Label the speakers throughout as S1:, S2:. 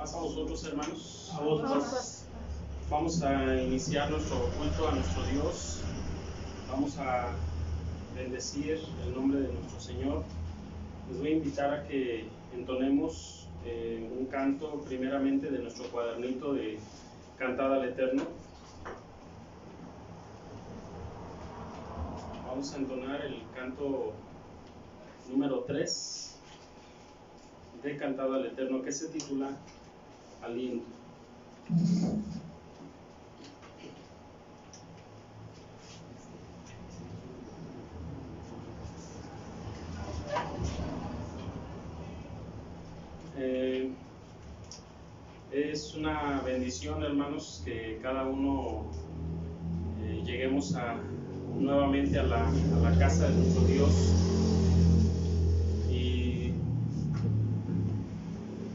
S1: Paz a vosotros, hermanos.
S2: A vosotros.
S1: Vamos a iniciar nuestro culto a nuestro Dios. Vamos a bendecir el nombre de nuestro Señor. Les voy a invitar a que entonemos un canto primeramente de nuestro cuadernito de Cantada al Eterno. Vamos a entonar el canto número 3 de Cantada al Eterno, que se titula Aliento. Es una bendición, hermanos, que cada uno lleguemos nuevamente a la casa de nuestro Dios y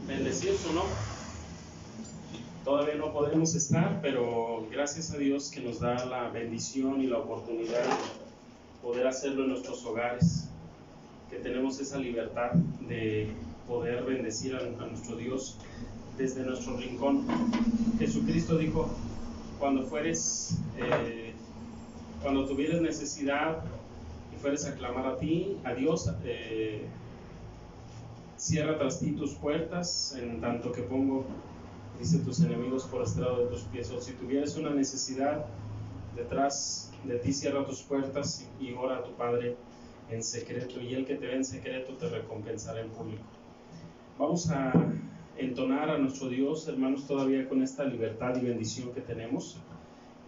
S1: bendecir su nombre. Todavía no podemos estar, pero gracias a Dios que nos da la bendición y la oportunidad de poder hacerlo en nuestros hogares, que tenemos esa libertad de poder bendecir a nuestro Dios desde nuestro rincón. Jesucristo dijo: cuando tuvieres necesidad y fueres a clamar a Dios, cierra tras ti tus puertas, en tanto que pongo, dice, tus enemigos por estrado de tus pies. O si tuvieres una necesidad detrás de ti, cierra tus puertas y ora a tu Padre en secreto, y el que te ve en secreto te recompensará en público. Vamos a entonar a nuestro Dios, hermanos, todavía con esta libertad y bendición que tenemos.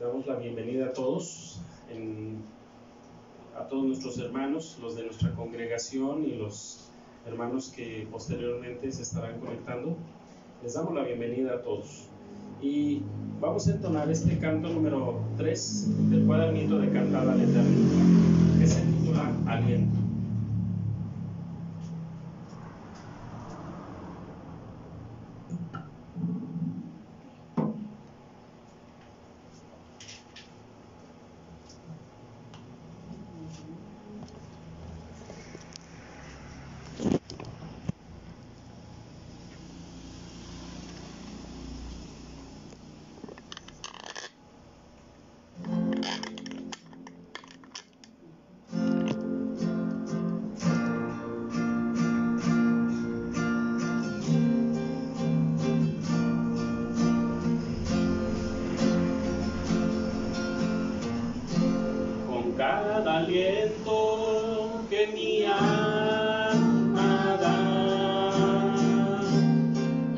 S1: Damos la bienvenida a todos, a todos nuestros hermanos, los de nuestra congregación y los hermanos que posteriormente se estarán conectando. Les damos la bienvenida a todos y vamos a entonar este canto número 3 del cuadernito de Cantada al Eterno, que se titula Aliento. Cada aliento que mi alma da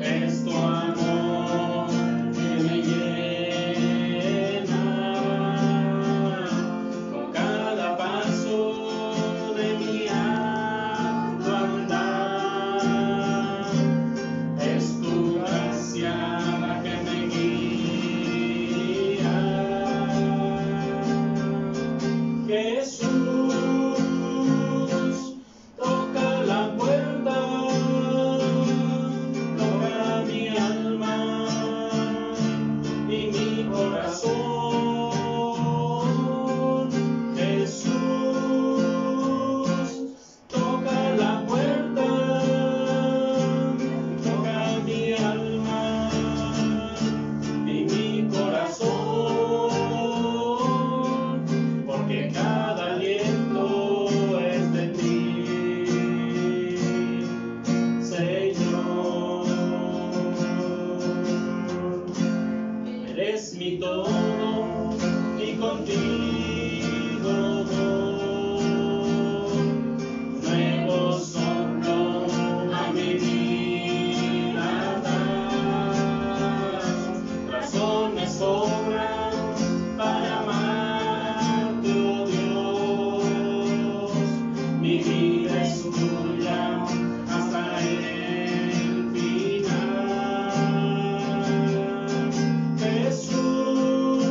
S1: es tu amor que me llena. Con cada paso de mi arduo andar es tu gracia la que me guía. Jesús, toca la puerta, toca mi alma y mi corazón. Jesús, toca la puerta, toca mi alma y mi corazón, porque cada aliento es de ti, Señor. Eres mi todo y contigo voy. Nuevo soplo a mi vida das, razones sobran para amarte, oh Dios. Mi vida es tuya hasta el final. Jesús,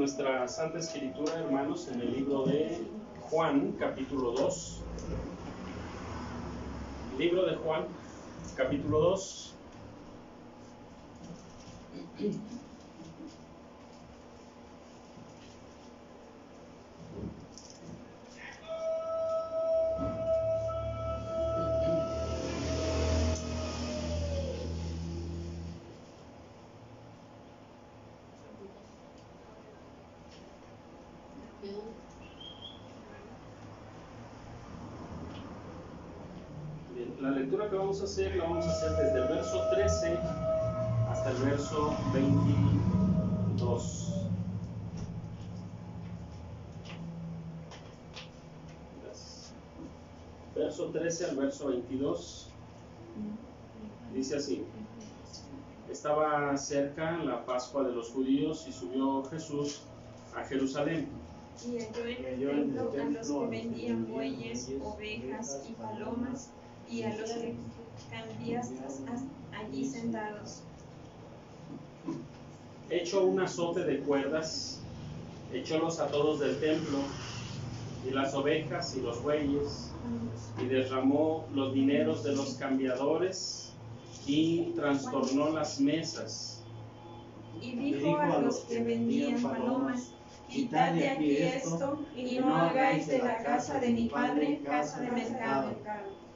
S1: nuestra Santa Escritura, hermanos, en el libro de Juan, capítulo 2. Libro de Juan, capítulo 2. La lectura que vamos a hacer, la vamos a hacer desde el verso 13 hasta el verso 22. Gracias. Verso 13 al verso 22. Dice así: Estaba cerca la Pascua de los judíos y subió Jesús a Jerusalén.
S2: Y halló en el templo a los que vendían bueyes, ovejas y palomas, y a los cambiastas allí sentados.
S1: Hecho un azote de cuerdas, echólos a todos del templo, y las ovejas y los bueyes, y derramó los dineros de los cambiadores, y trastornó las mesas.
S2: Y dijo a los que vendían palomas: Quitad de aquí esto, y no hagáis de la casa de mi padre casa de mercado.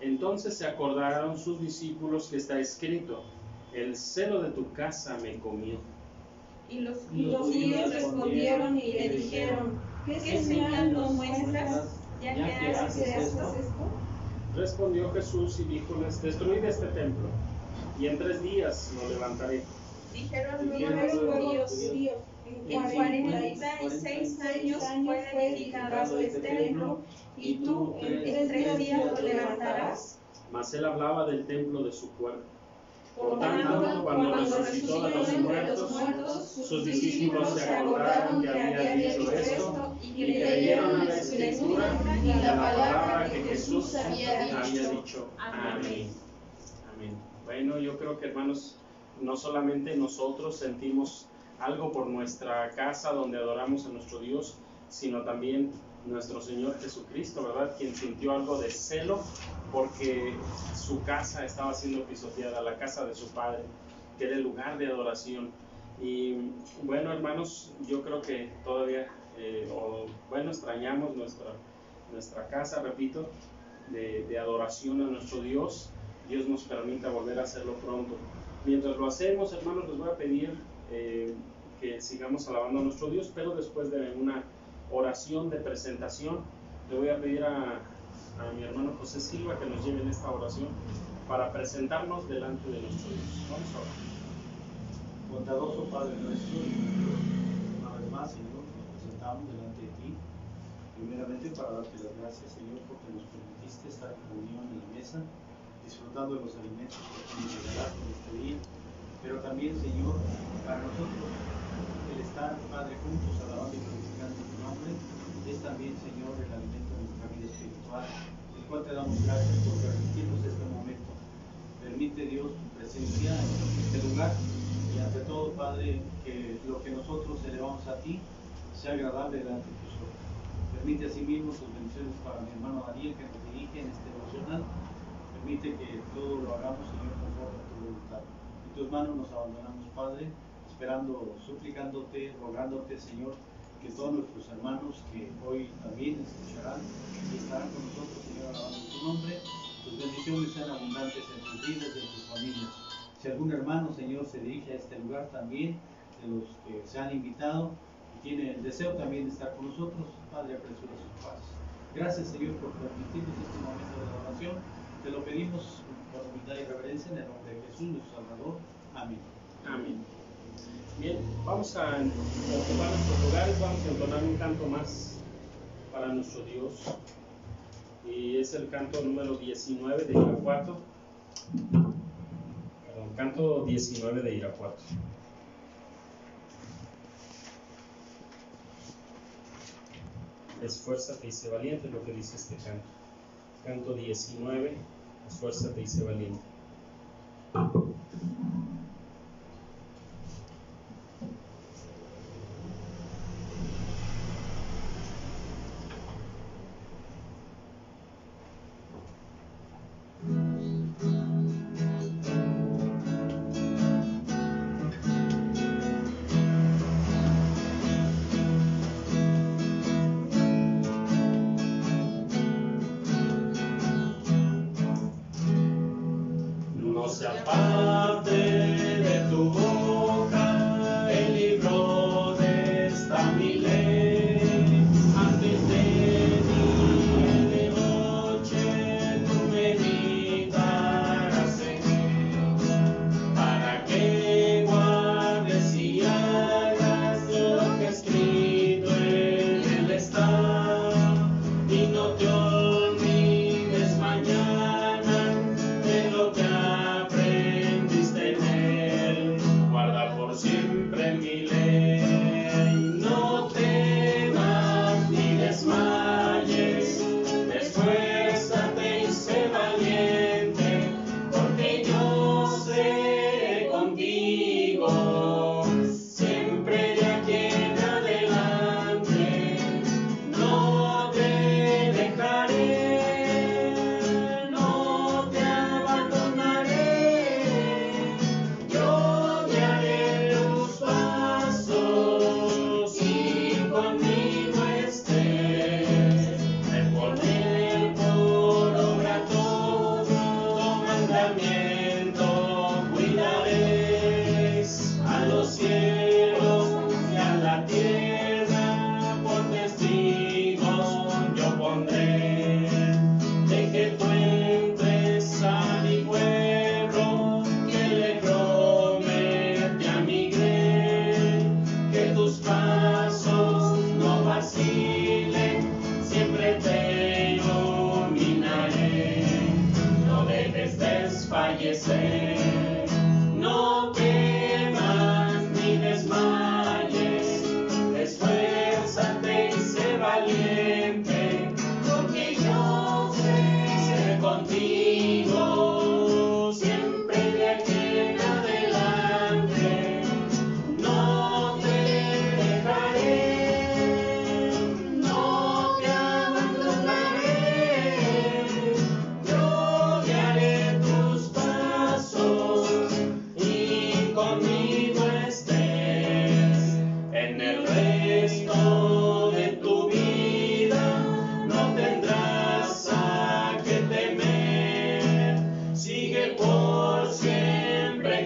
S1: Entonces se acordaron sus discípulos que está escrito: el celo de tu casa me comió.
S2: Y los judíos respondieron y le dijeron: ¿Qué señal nos muestras, ya que haces esto?
S1: Respondió Jesús y díjoles: destruid este templo, y en 3 días lo levantaré.
S2: Dijeron luego los judíos: en 46 años fue edificado este templo, y tú en 3 días lo levantarás.
S1: Mas él hablaba del templo de su cuerpo.
S2: Por tanto, cuando
S1: resucitó de los muertos, sus discípulos se acordaron que había dicho esto, y creyeron a la Escritura y a la palabra que Jesús había dicho. Amén. Amén. Bueno, yo creo que, hermanos, no solamente nosotros sentimos algo por nuestra casa donde adoramos a nuestro Dios, sino también nuestro Señor Jesucristo, ¿verdad? Quien sintió algo de celo porque su casa estaba siendo pisoteada, la casa de su Padre, que era el lugar de adoración. Y bueno, hermanos, yo creo que todavía, extrañamos nuestra casa, repito, de adoración a nuestro Dios. Dios nos permita volver a hacerlo pronto. Mientras lo hacemos, hermanos, les voy a pedir que sigamos alabando a nuestro Dios, pero después de una oración de presentación, le voy a pedir a mi hermano José Silva que nos lleve en esta oración para presentarnos delante de nuestro Dios. Vamos a orar.
S3: Bondadoso Padre nuestro, una vez más, Señor, nos presentamos delante de ti, primeramente para darte las gracias, Señor, porque nos permitiste estar en reunión en la mesa, disfrutando de los alimentos que tú nos regalaste en este día, pero también, Señor, para nosotros, el estar, Padre, juntos, alabando y glorificando tu nombre, es también, Señor, el alimento de nuestra vida espiritual, el cual te damos gracias por permitirnos este momento. Permite, Dios, tu presencia en este lugar, y ante todo, Padre, que lo que nosotros elevamos a ti sea agradable delante de tus ojos. Permite asimismo tus bendiciones para mi hermano Daniel, que nos dirige en este devocional. Permite que todo lo hagamos, Señor, conforme a tu voluntad. En tus manos nos abandonamos, Padre, esperando, suplicándote, rogándote, Señor, que todos nuestros hermanos que hoy también escucharán y estarán con nosotros, Señor, alabando tu nombre, tus bendiciones sean abundantes en sus vidas y en sus familias. Si algún hermano, Señor, se dirige a este lugar también, de los que se han invitado y tiene el deseo también de estar con nosotros, Padre, apresura sus pasos. Gracias, Señor, por permitirnos este momento de adoración. Te lo pedimos con humildad y reverencia en el nombre de Jesús, nuestro Salvador. Amén.
S1: Amén. Bien, vamos a ocupar nuestros lugares, vamos a entonar un canto más para nuestro Dios. Y es el canto número 19 de Irapuato. Canto 19 de Irapuato. Esfuérzate y sé valiente, es lo que dice este canto. Canto 19, esfuérzate y sé valiente.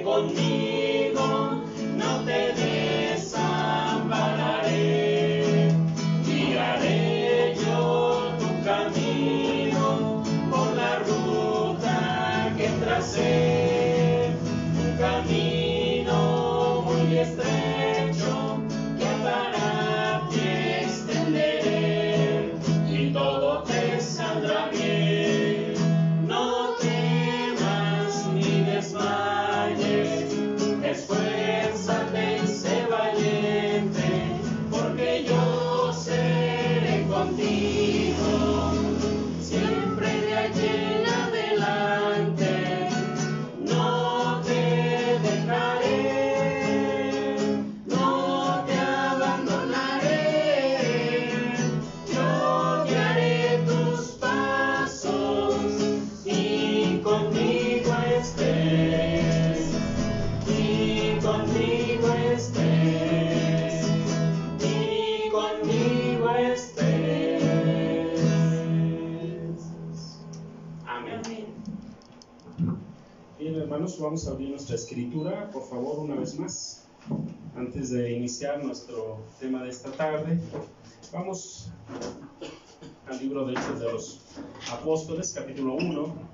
S1: siempre conmigo, no te desampararé. Guiaré yo tu camino por la ruta que tracé, un camino muy estrecho que para ti extenderé y todo te saldrá bien. No temas ni desmayes, esfuérzate y sé valiente, porque yo seré contigo, siempre de allí en adelante. No te dejaré, no te abandonaré, yo guiaré tus pasos y conmigo estés, y conmigo estés, y conmigo estés. Amén. Bien, hermanos, vamos a abrir nuestra escritura, por favor, una vez más. Antes de iniciar nuestro tema de esta tarde, vamos al libro de Hechos de los Apóstoles, capítulo 1.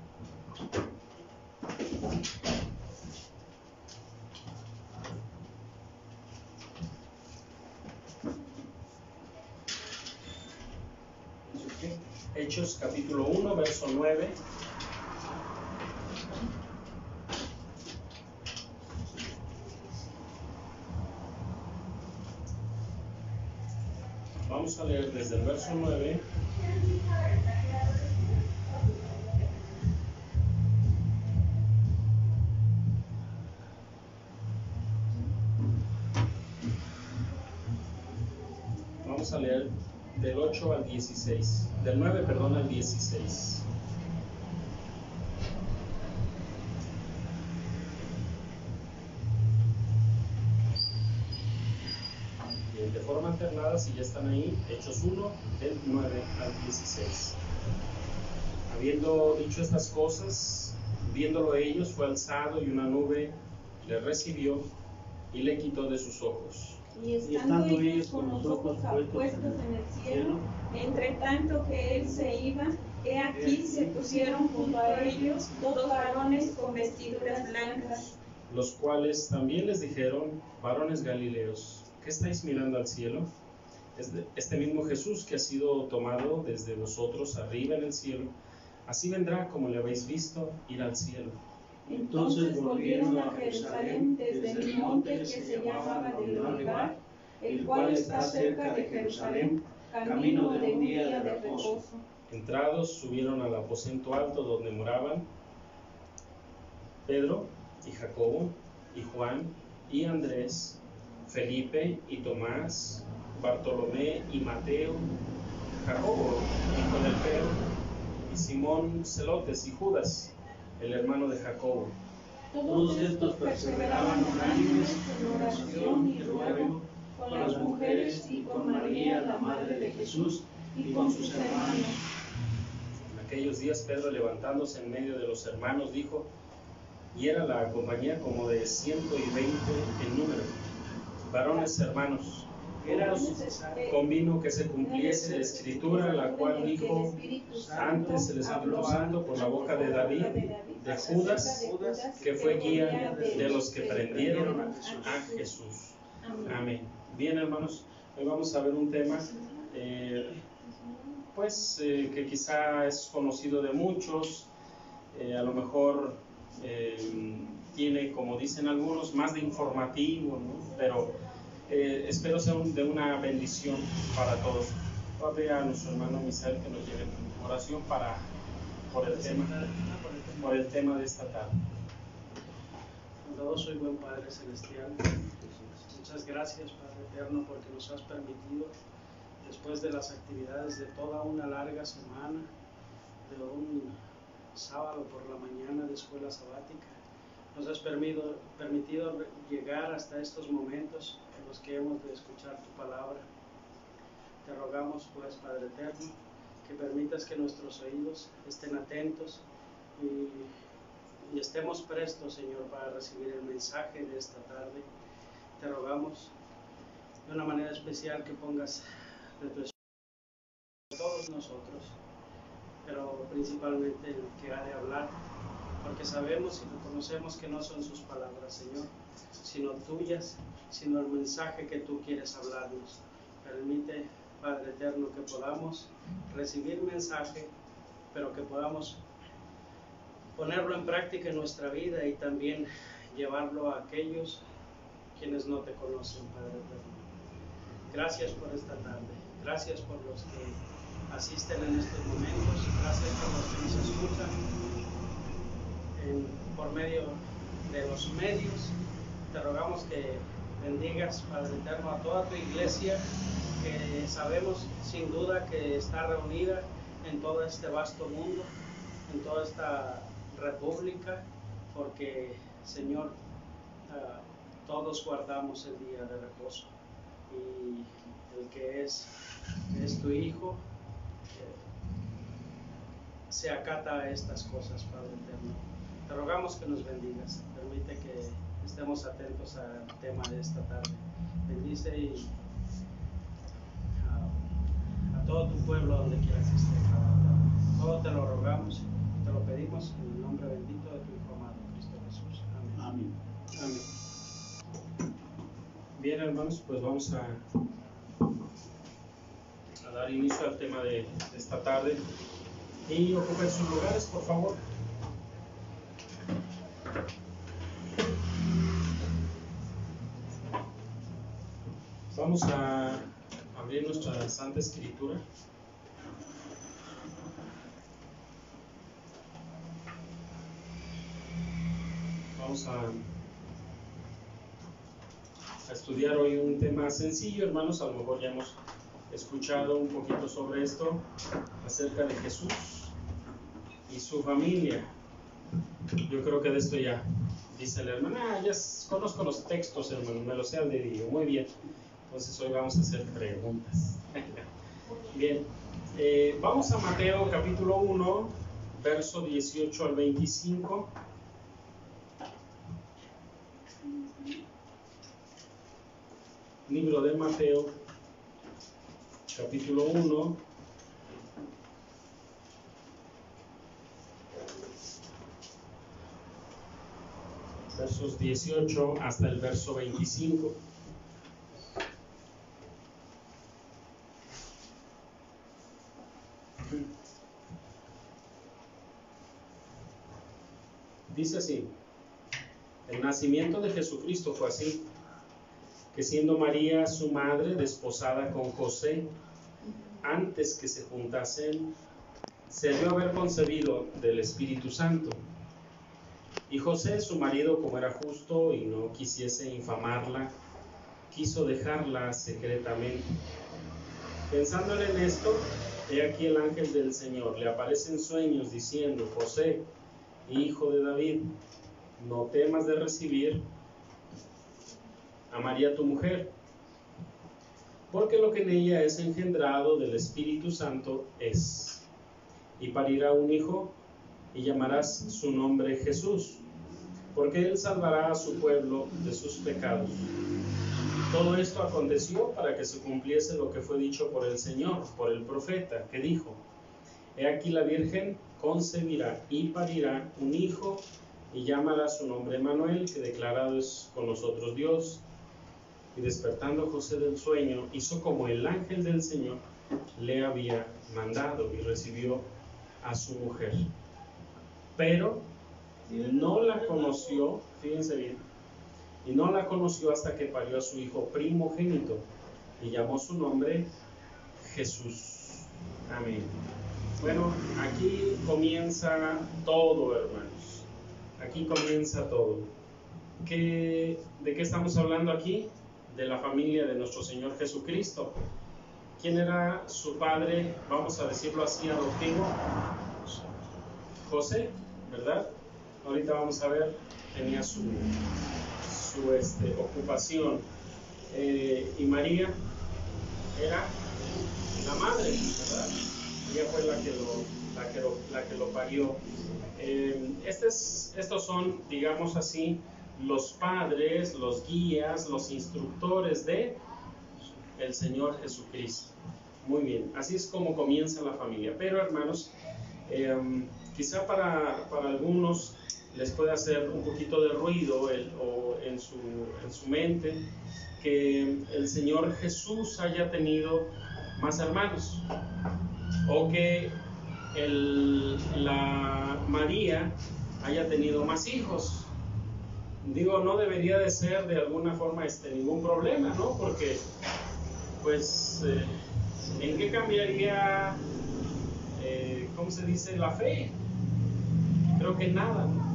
S1: Hechos, capítulo 1, verso 9. Vamos a leer desde el verso 9 vamos a leer del 8 al 16, del 9, perdón, al 16. De forma alternada, si ya están ahí, Hechos 1, del 9 al 16. Habiendo dicho estas cosas, viéndolo ellos, fue alzado y una nube le recibió y le quitó de sus ojos.
S2: Y estando ellos con los ojos puestos en el cielo, entre tanto que él se iba, he aquí se pusieron junto a ellos dos varones con vestiduras blancas,
S1: los cuales también les dijeron: varones galileos, ¿qué estáis mirando al cielo? Este mismo Jesús que ha sido tomado desde vosotros arriba en el cielo, así vendrá como le habéis visto ir al cielo.
S2: Entonces volvieron a Jerusalén desde el monte que se llamaba del Olivar, el cual está cerca de Jerusalén, camino de un día de reposo.
S1: Entrados, subieron al aposento alto donde moraban Pedro y Jacobo y Juan y Andrés, Felipe y Tomás, Bartolomé y Mateo, Jacobo, hijo de Alfeo, y Simón Celotes y Judas, el hermano de Jacobo.
S3: Todos estos perseveraban unánimes en oración y ruego con las mujeres y con María, la madre de Jesús, y con sus hermanos.
S1: En aquellos días Pedro, levantándose en medio de los hermanos, dijo, y era la compañía como de 120 en número: varones hermanos, convino que se cumpliese la escritura, la cual dijo antes el Espíritu Santo por la boca de David, de Judas, que fue guía de los que prendieron a Jesús. Amén. Bien, hermanos, hoy vamos a ver un tema que quizá es conocido de muchos, a lo mejor tiene, como dicen algunos, más de informativo, ¿no? Pero espero sea de una bendición para todos. Voy a pedir a nuestro hermano Misael que nos lleve en oración por el tema de esta tarde.
S4: Bondadoso y buen Padre Celestial, muchas gracias, Padre Eterno, porque nos has permitido, después de las actividades de toda una larga semana, de un sábado por la mañana de escuela sabática, nos has permitido llegar hasta estos momentos en los que hemos de escuchar tu palabra. Te rogamos, pues, Padre Eterno, que permitas que nuestros oídos estén atentos y y estemos prestos, Señor, para recibir el mensaje de esta tarde. Te rogamos de una manera especial que pongas de tu espíritu en todos nosotros, pero principalmente el que ha de hablar, porque sabemos y reconocemos que no son sus palabras, Señor, sino tuyas, sino el mensaje que tú quieres hablarnos. Permite, Padre eterno, que podamos recibir mensaje, pero que podamos ponerlo en práctica en nuestra vida y también llevarlo a aquellos quienes no te conocen, Padre eterno. Gracias por esta tarde, gracias por los que asisten en estos momentos, gracias por los que nos escuchan por medio de los medios. Te rogamos que bendigas, Padre eterno, a toda tu iglesia, que sabemos sin duda que está reunida en todo este vasto mundo, en toda esta república, porque, Señor, todos guardamos el día de reposo, y el que es tu Hijo se acata a estas cosas, Padre eterno. Te rogamos que nos bendigas, permite que estemos atentos al tema de esta tarde. Bendice y a todo tu pueblo donde quiera que esté, Padre eterno. Todo te lo rogamos, te lo pedimos en el nombre bendito de tu Hijo amado, Cristo Jesús. Amén.
S3: Amén.
S1: Amén. Bien, hermanos, pues vamos a dar inicio al tema de esta tarde, y ocupen sus lugares, por favor. Vamos a abrir nuestra Santa Escritura. Vamos a estudiar hoy un tema sencillo, hermanos. A lo mejor ya hemos escuchado un poquito sobre esto, acerca de Jesús y su familia. Yo creo que de esto ya dice la hermana, ya conozco los textos, hermano, me los sé al dedillo. Muy bien, entonces hoy vamos a hacer preguntas. Bien, vamos a Mateo capítulo 1, verso 18 al 25. Libro de Mateo, capítulo 1, versos 18 hasta el verso 25. Dice así: el nacimiento de Jesucristo fue así, que siendo María su madre desposada con José, antes que se juntasen, se dio a haber concebido del Espíritu Santo. Y José, su marido, como era justo y no quisiese infamarla, quiso dejarla secretamente. Pensando en esto, he aquí el ángel del Señor le aparece en sueños diciendo: José, hijo de David, no temas de recibir a María tu mujer, porque lo que en ella es engendrado del Espíritu Santo es, y parirá un hijo, y llamarás su nombre Jesús, porque él salvará a su pueblo de sus pecados. Todo esto aconteció para que se cumpliese lo que fue dicho por el Señor, por el profeta, que dijo: he aquí la Virgen concebirá y parirá un hijo, y llamará su nombre Emmanuel, que declarado es con nosotros Dios. Y despertando José del sueño, hizo como el ángel del Señor le había mandado, y recibió a su mujer. Pero no la conoció, fíjense bien, y no la conoció hasta que parió a su hijo primogénito, y llamó su nombre Jesús. Amén. Bueno, aquí comienza todo, hermanos. Aquí comienza todo. ¿De qué estamos hablando aquí? De la familia de nuestro Señor Jesucristo. ¿Quién era su padre? Vamos a decirlo así, adoptivo. José, ¿verdad? Ahorita vamos a ver, tenía su ocupación. Y María era la madre, ¿verdad? Ella fue la que la que lo parió. Estos son, digamos así, los padres, los guías, los instructores de el Señor Jesucristo. Muy bien, así es como comienza la familia. Pero hermanos, quizá para algunos les puede hacer un poquito de ruido en su mente que el Señor Jesús haya tenido más hermanos, o que la María haya tenido más hijos. Digo, no debería de ser de alguna forma ningún problema, ¿no? Porque, pues, ¿en qué cambiaría, cómo se dice, la fe? Creo que nada, ¿no?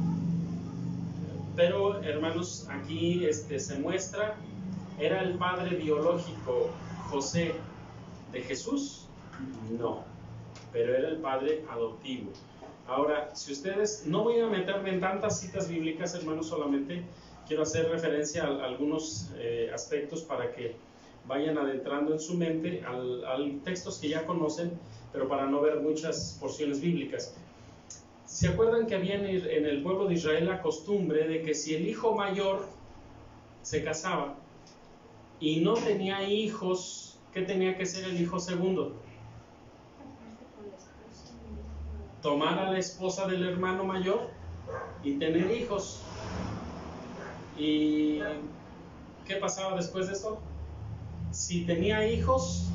S1: Pero, hermanos, aquí se muestra, ¿era el padre biológico José de Jesús? No, pero era el padre adoptivo. Ahora, si ustedes, no voy a meterme en tantas citas bíblicas, hermanos, solamente quiero hacer referencia a algunos aspectos para que vayan adentrando en su mente a textos que ya conocen, pero para no ver muchas porciones bíblicas. ¿Se acuerdan que había en el pueblo de Israel la costumbre de que si el hijo mayor se casaba y no tenía hijos, ¿qué tenía que ser el hijo segundo? Tomar a la esposa del hermano mayor y tener hijos. ¿Y qué pasaba después de eso? Si tenía hijos,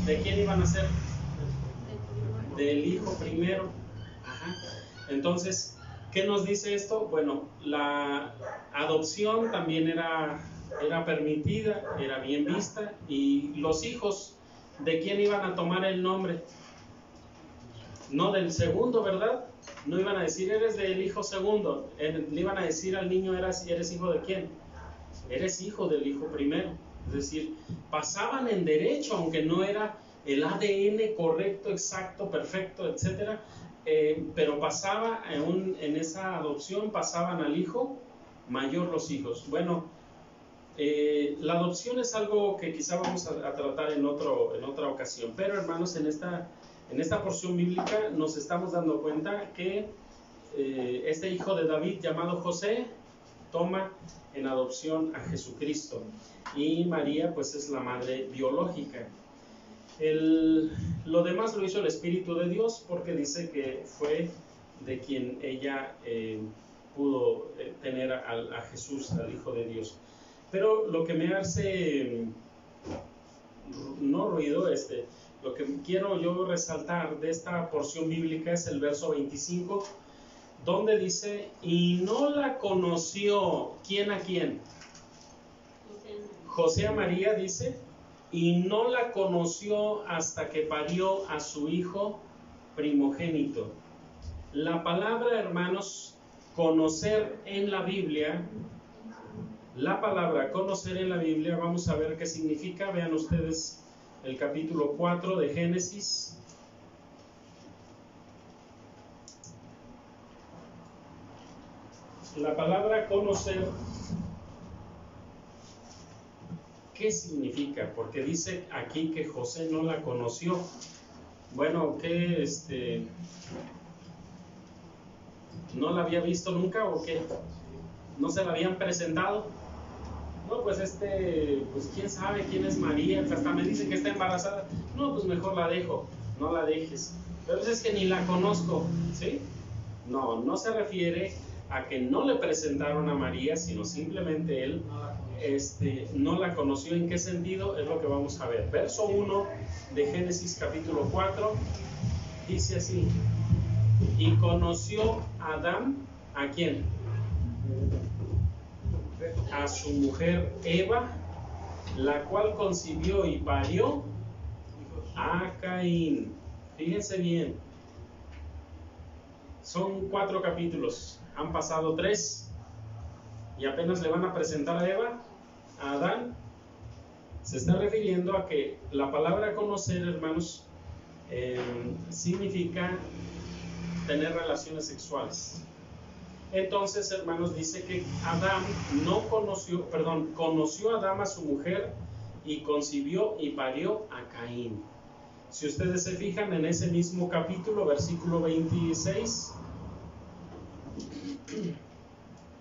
S1: ¿de quién iban a ser? Del hijo primero. Ajá. Entonces, ¿qué nos dice esto? Bueno, la adopción también era permitida, era bien vista, y los hijos, ¿de quién iban a tomar el nombre? No del segundo, ¿verdad? No iban a decir, eres del hijo segundo. Le iban a decir al niño, ¿eres hijo de quién? Eres hijo del hijo primero. Es decir, pasaban en derecho, aunque no era el ADN correcto, exacto, perfecto, etc. Pero pasaba, en esa adopción, pasaban al hijo mayor los hijos. Bueno, la adopción es algo que quizá vamos a tratar en otra ocasión. Pero, hermanos, en esta porción bíblica nos estamos dando cuenta que este hijo de David llamado José toma en adopción a Jesucristo, y María pues es la madre biológica. Lo demás lo hizo el Espíritu de Dios, porque dice que fue de quien ella pudo tener a Jesús, al Hijo de Dios. Pero lo que me hace no ruido, lo que quiero yo resaltar de esta porción bíblica es el verso 25, donde dice, y no la conoció, ¿quién a quién? José a María, dice, y no la conoció hasta que parió a su hijo primogénito. La palabra, hermanos, conocer en la Biblia, vamos a ver qué significa. Vean ustedes el capítulo 4 de Génesis. La palabra conocer, ¿qué significa? Porque dice aquí que José no la conoció. Bueno, ¿qué? ¿No la había visto nunca o qué? ¿No se la habían presentado? No, pues pues quién sabe quién es María, hasta me dicen que está embarazada. No, pues mejor la dejo, no la dejes. Pero es que ni la conozco, ¿sí? No se refiere a que no le presentaron a María, sino simplemente él no la conoció. ¿En qué sentido? Es lo que vamos a ver. Verso 1 de Génesis capítulo 4 dice así: y conoció Adán, ¿a quién? A su mujer Eva, la cual concibió y parió a Caín. Fíjense bien, son 4 capítulos, han pasado 3 y apenas le van a presentar a Eva, a Adán. Se está refiriendo a que la palabra conocer, hermanos, significa tener relaciones sexuales. Entonces, hermanos, dice que Adán conoció Adán a su mujer y concibió y parió a Caín. Si ustedes se fijan en ese mismo capítulo, versículo 26,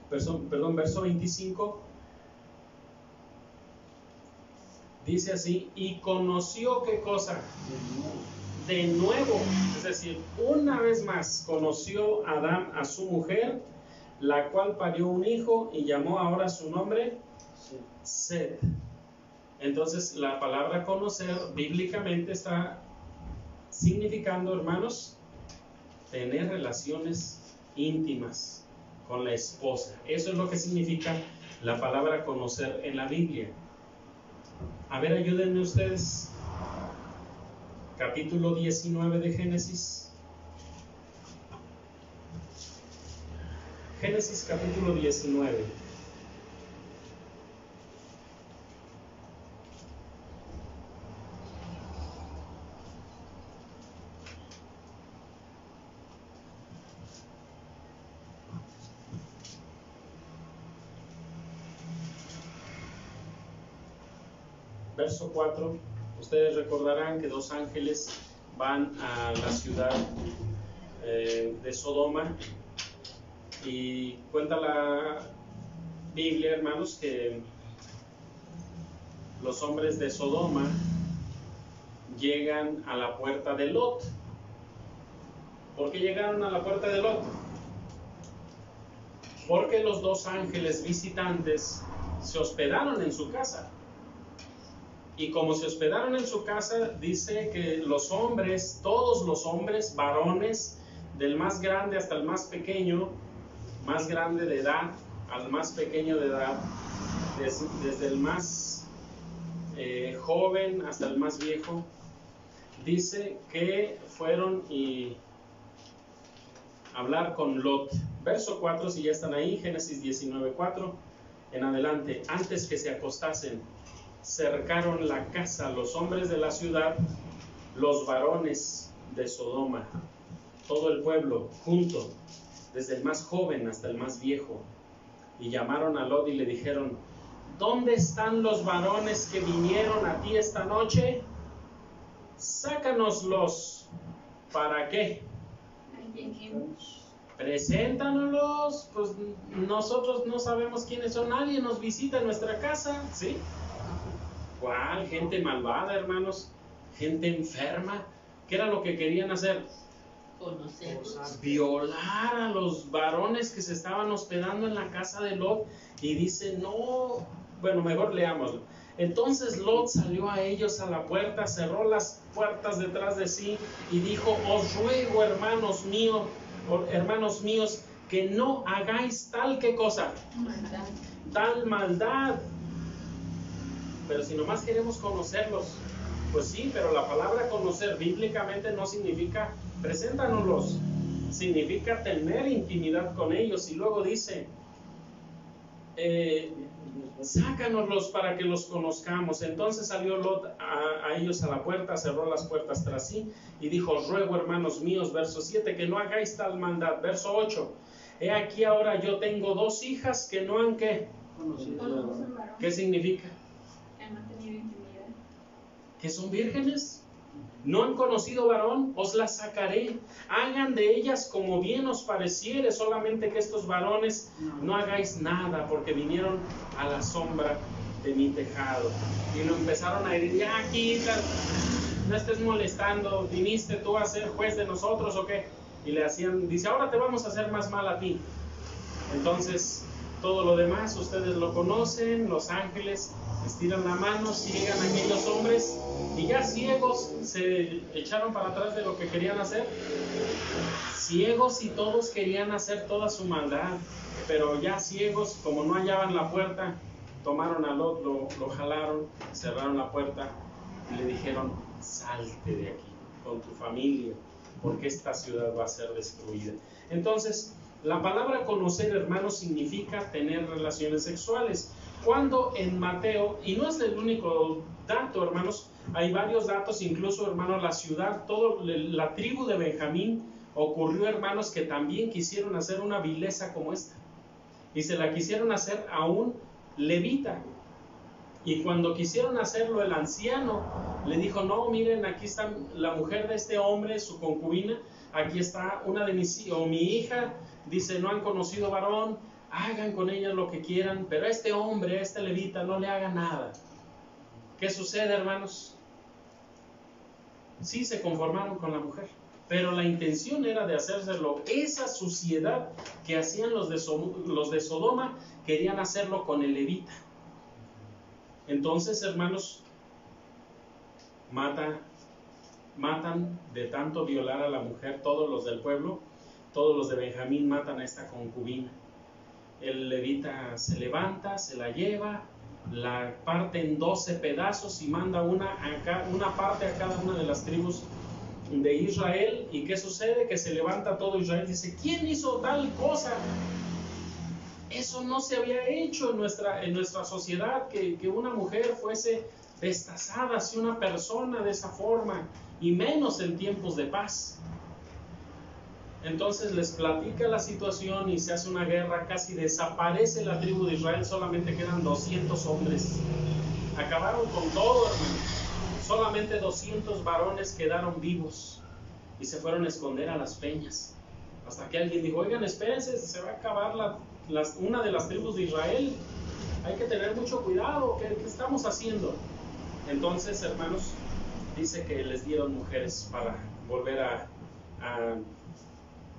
S1: verso 25, dice así: y conoció, ¿qué cosa? De nuevo, es decir, una vez más conoció Adán a su mujer, la cual parió un hijo y llamó ahora su nombre Set. Entonces la palabra conocer bíblicamente está significando, hermanos, tener relaciones íntimas con la esposa. Eso es lo que significa la palabra conocer en la Biblia. A ver, ayúdenme ustedes. Capítulo 19 de Génesis. Génesis capítulo 19. Verso 4. Ustedes recordarán que dos ángeles van a la ciudad de Sodoma, y cuenta la Biblia, hermanos, que los hombres de Sodoma llegan a la puerta de Lot. ¿Por qué llegaron a la puerta de Lot? Porque los dos ángeles visitantes se hospedaron en su casa. Y como se hospedaron en su casa, dice que los hombres, todos los hombres, varones, del más grande hasta el más pequeño, más grande de edad al más pequeño de edad, desde el más joven hasta el más viejo, dice que fueron y hablar con Lot. Verso 4, si ya están ahí, Génesis 19:4 en adelante. Antes que se acostasen, cercaron la casa los hombres de la ciudad, los varones de Sodoma, todo el pueblo junto, desde el más joven hasta el más viejo, y llamaron a Lot y le dijeron: ¿dónde están los varones que vinieron a ti esta noche? Sácanoslos. ¿Para qué? Preséntanoslos. Pues nosotros no sabemos quiénes son, nadie nos visita en nuestra casa, ¿sí? ¿Cuál? Gente malvada, hermanos, gente enferma. ¿Qué era lo que querían hacer?
S5: Conocerlos.
S1: Violar a los varones que se estaban hospedando en la casa de Lot. Y dice, no, bueno, mejor leámoslo. Entonces Lot salió a ellos a la puerta, cerró las puertas detrás de sí y dijo: os ruego, hermanos míos, que no hagáis tal, ¿qué cosa?
S5: Maldad.
S1: Tal maldad. Pero si nomás queremos conocerlos, pues sí, pero la palabra conocer bíblicamente no significa preséntanoslos, significa tener intimidad con ellos. Y luego dice, sácanoslos para que los conozcamos. Entonces salió Lot a ellos a la puerta, cerró las puertas tras sí y dijo: os ruego, hermanos míos, verso 7, que no hagáis tal maldad. Verso 8, he aquí ahora yo tengo dos hijas que no han, ¿qué? ¿Qué significa? Que son vírgenes, no han conocido varón. Os las sacaré, hagan de ellas como bien os pareciere, solamente que estos varones no hagáis nada, porque vinieron a la sombra de mi tejado. Y lo empezaron a decir: ya aquí, no estés molestando, viniste tú a ser juez de nosotros o qué. Y le hacían, dice: ahora te vamos a hacer más mal a ti. Entonces todo lo demás ustedes lo conocen. Los ángeles estiran la mano, llegan aquellos hombres y ya ciegos se echaron para atrás de lo que querían hacer. Ciegos, y todos querían hacer toda su maldad, pero ya ciegos, como no hallaban la puerta, tomaron a Lot, lo jalaron, cerraron la puerta y le dijeron: salte de aquí con tu familia, porque esta ciudad va a ser destruida. Entonces, la palabra conocer, hermanos, significa tener relaciones sexuales. Cuando en Mateo, y no es el único dato, hermanos, hay varios datos, incluso, hermanos, la ciudad, la tribu de Benjamín, ocurrió, hermanos, que también quisieron hacer una vileza como esta, y se la quisieron hacer a un levita. Y cuando quisieron hacerlo, el anciano le dijo, no, miren, aquí está la mujer de este hombre, su concubina, aquí está una de mi hija, dice, no han conocido varón, hagan con ella lo que quieran, pero a este hombre, a este levita, no le hagan nada. ¿Qué sucede, hermanos? Sí se conformaron con la mujer, pero la intención era de hacérselo. Esa suciedad que hacían los de Sodoma, querían hacerlo con el levita. Entonces, hermanos, matan de tanto violar a la mujer. Todos los del pueblo, todos los de Benjamín matan a esta concubina. El levita se levanta, se la lleva, la parte en 12 pedazos y manda una parte a cada una de las tribus de Israel. ¿Y qué sucede? Que se levanta todo Israel y dice, ¿quién hizo tal cosa? Eso no se había hecho en nuestra sociedad, que una mujer fuese destazada hacia una persona de esa forma, y menos en tiempos de paz. Entonces les platica la situación y se hace una guerra, casi desaparece la tribu de Israel, solamente quedan 200 hombres. Acabaron con todo, hermano. Solamente 200 varones quedaron vivos y se fueron a esconder a las peñas. Hasta que alguien dijo, oigan, espérense, se va a acabar una de las tribus de Israel. Hay que tener mucho cuidado, ¿qué estamos haciendo? Entonces, hermanos, dice que les dieron mujeres para volver a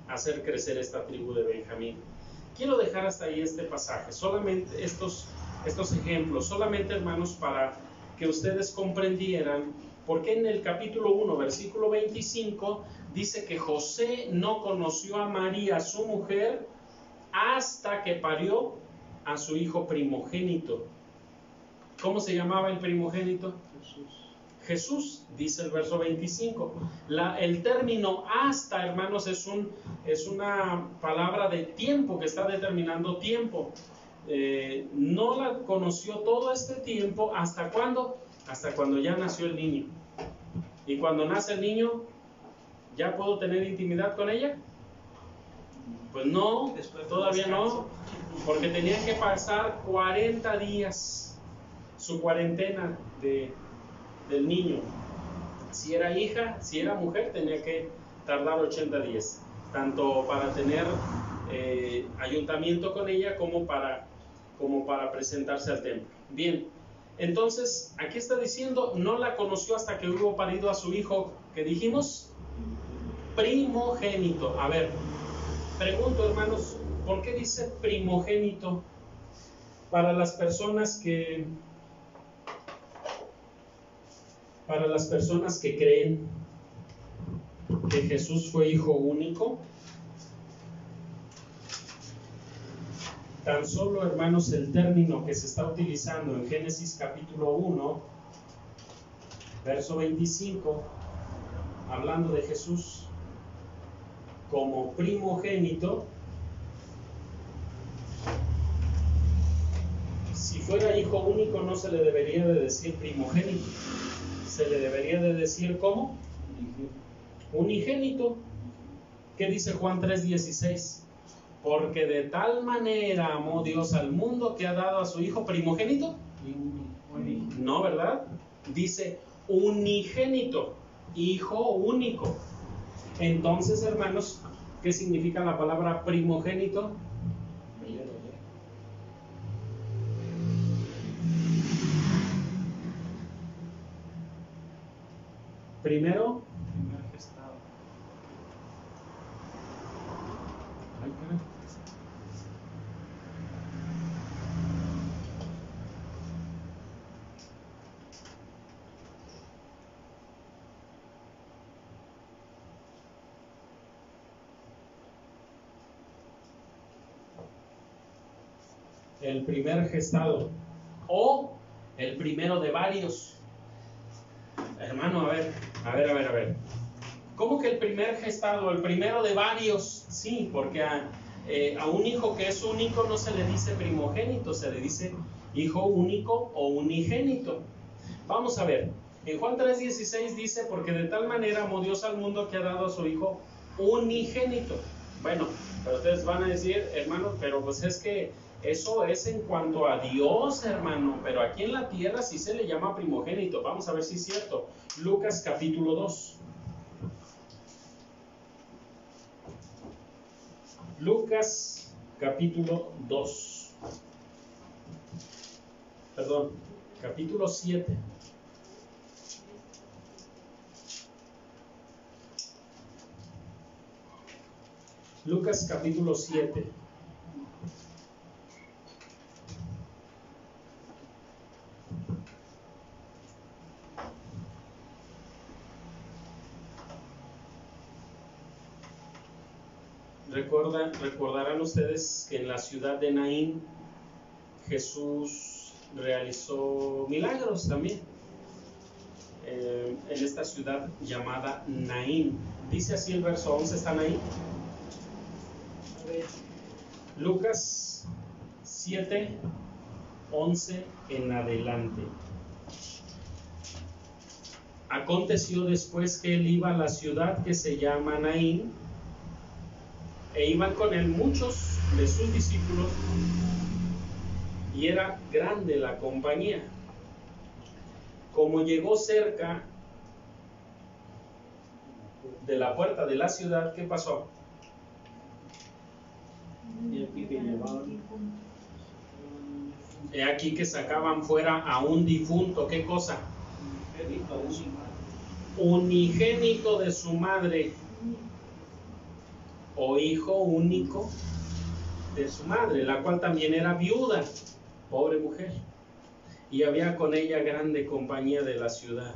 S1: hacer crecer esta tribu de Benjamín. Quiero dejar hasta ahí este pasaje, solamente estos ejemplos, solamente, hermanos, para que ustedes comprendieran por qué en el capítulo 1, versículo 25, dice que José no conoció a María, su mujer, hasta que parió a su hijo primogénito. ¿Cómo se llamaba el primogénito? Jesús, dice el verso 25. El término hasta, hermanos, es una palabra de tiempo que está determinando tiempo. No la conoció todo este tiempo, ¿hasta cuándo? Hasta cuando ya nació el niño. Y cuando nace el niño, ¿ya puedo tener intimidad con ella? Pues no, todavía no, porque tenían que pasar 40 días su cuarentena del niño. Si era hija, si era mujer, tenía que tardar 80 días, tanto para tener ayuntamiento con ella como para presentarse al templo. Bien, entonces aquí está diciendo, no la conoció hasta que hubo parido a su hijo, ¿qué dijimos? Primogénito. A ver, pregunto, hermanos, ¿por qué dice primogénito? Para las personas que creen que Jesús fue hijo único, tan solo, hermanos, el término que se está utilizando en Génesis capítulo 1, verso 25, hablando de Jesús como primogénito, si fuera hijo único no se le debería de decir primogénito, se le debería de decir ¿cómo? Unigénito. ¿Qué dice Juan 3:16? Porque de tal manera amó Dios al mundo que ha dado a su hijo primogénito. No, ¿verdad? Dice unigénito, hijo único. Entonces, hermanos, ¿qué significa la palabra primogénito? Primer gestado. Ay, caray. El primer gestado o el primero de varios. Hermano, a ver. ¿Cómo que el primer gestado, el primero de varios? Sí, porque a un hijo que es único no se le dice primogénito, se le dice hijo único o unigénito. Vamos a ver, en Juan 3:16 dice, porque de tal manera amó Dios al mundo que ha dado a su hijo unigénito. Bueno, pero ustedes van a decir, hermano, pero pues es que Eso es en cuanto a Dios, hermano, pero aquí en la tierra sí se le llama primogénito. Vamos a ver si es cierto. Lucas capítulo 2. Lucas capítulo 2. Perdón, capítulo 7. Lucas capítulo 7. Recordarán ustedes que en la ciudad de Naín Jesús realizó milagros también. En esta ciudad llamada Naín. Dice así el verso 11, ¿están ahí? Lucas 7, 11 en adelante. Aconteció después que él iba a la ciudad que se llama Naín, e iban con él muchos de sus discípulos, y era grande la compañía. Como llegó cerca de la puerta de la ciudad, ¿qué pasó? He aquí que sacaban fuera a un difunto, ¿qué cosa? Unigénito de su madre, o hijo único de su madre, la cual también era viuda, pobre mujer, y había con ella grande compañía de la ciudad.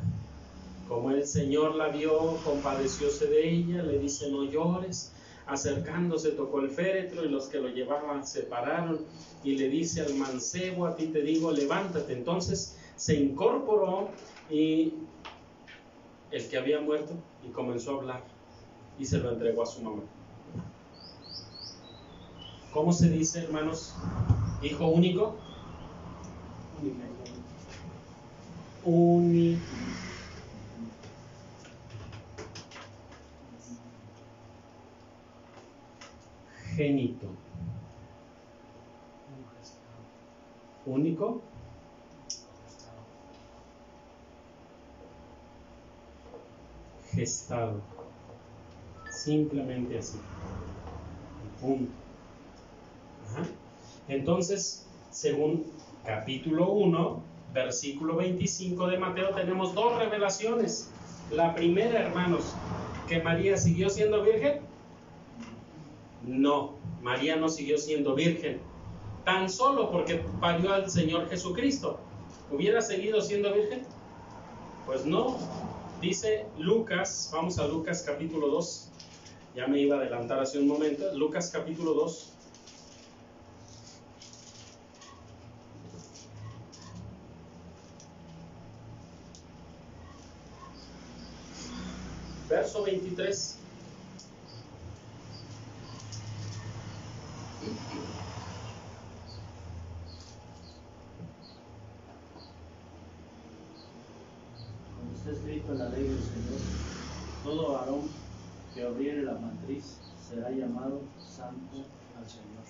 S1: Como el Señor la vio, compadecióse de ella, le dice: no llores. Acercándose tocó el féretro, y los que lo llevaban se pararon, y le dice al mancebo: a ti te digo, levántate. Entonces se incorporó y el que había muerto, y comenzó a hablar, y se lo entregó a su mamá. ¿Cómo se dice, hermanos? ¿Hijo único? Unigénito. ¿Único? Gestado. Simplemente así. Punto. Ajá. Entonces, según capítulo 1, versículo 25 de Mateo, tenemos dos revelaciones. La primera, hermanos, que María siguió siendo virgen. No, María no siguió siendo virgen, tan solo porque parió al Señor Jesucristo. ¿Hubiera seguido siendo virgen? Pues no. Dice Lucas, vamos a Lucas capítulo 2, ya me iba a adelantar hace un momento. Lucas capítulo 2, verso 23.
S3: Como está escrito en la ley del Señor, todo varón que abriere la matriz será llamado santo al Señor.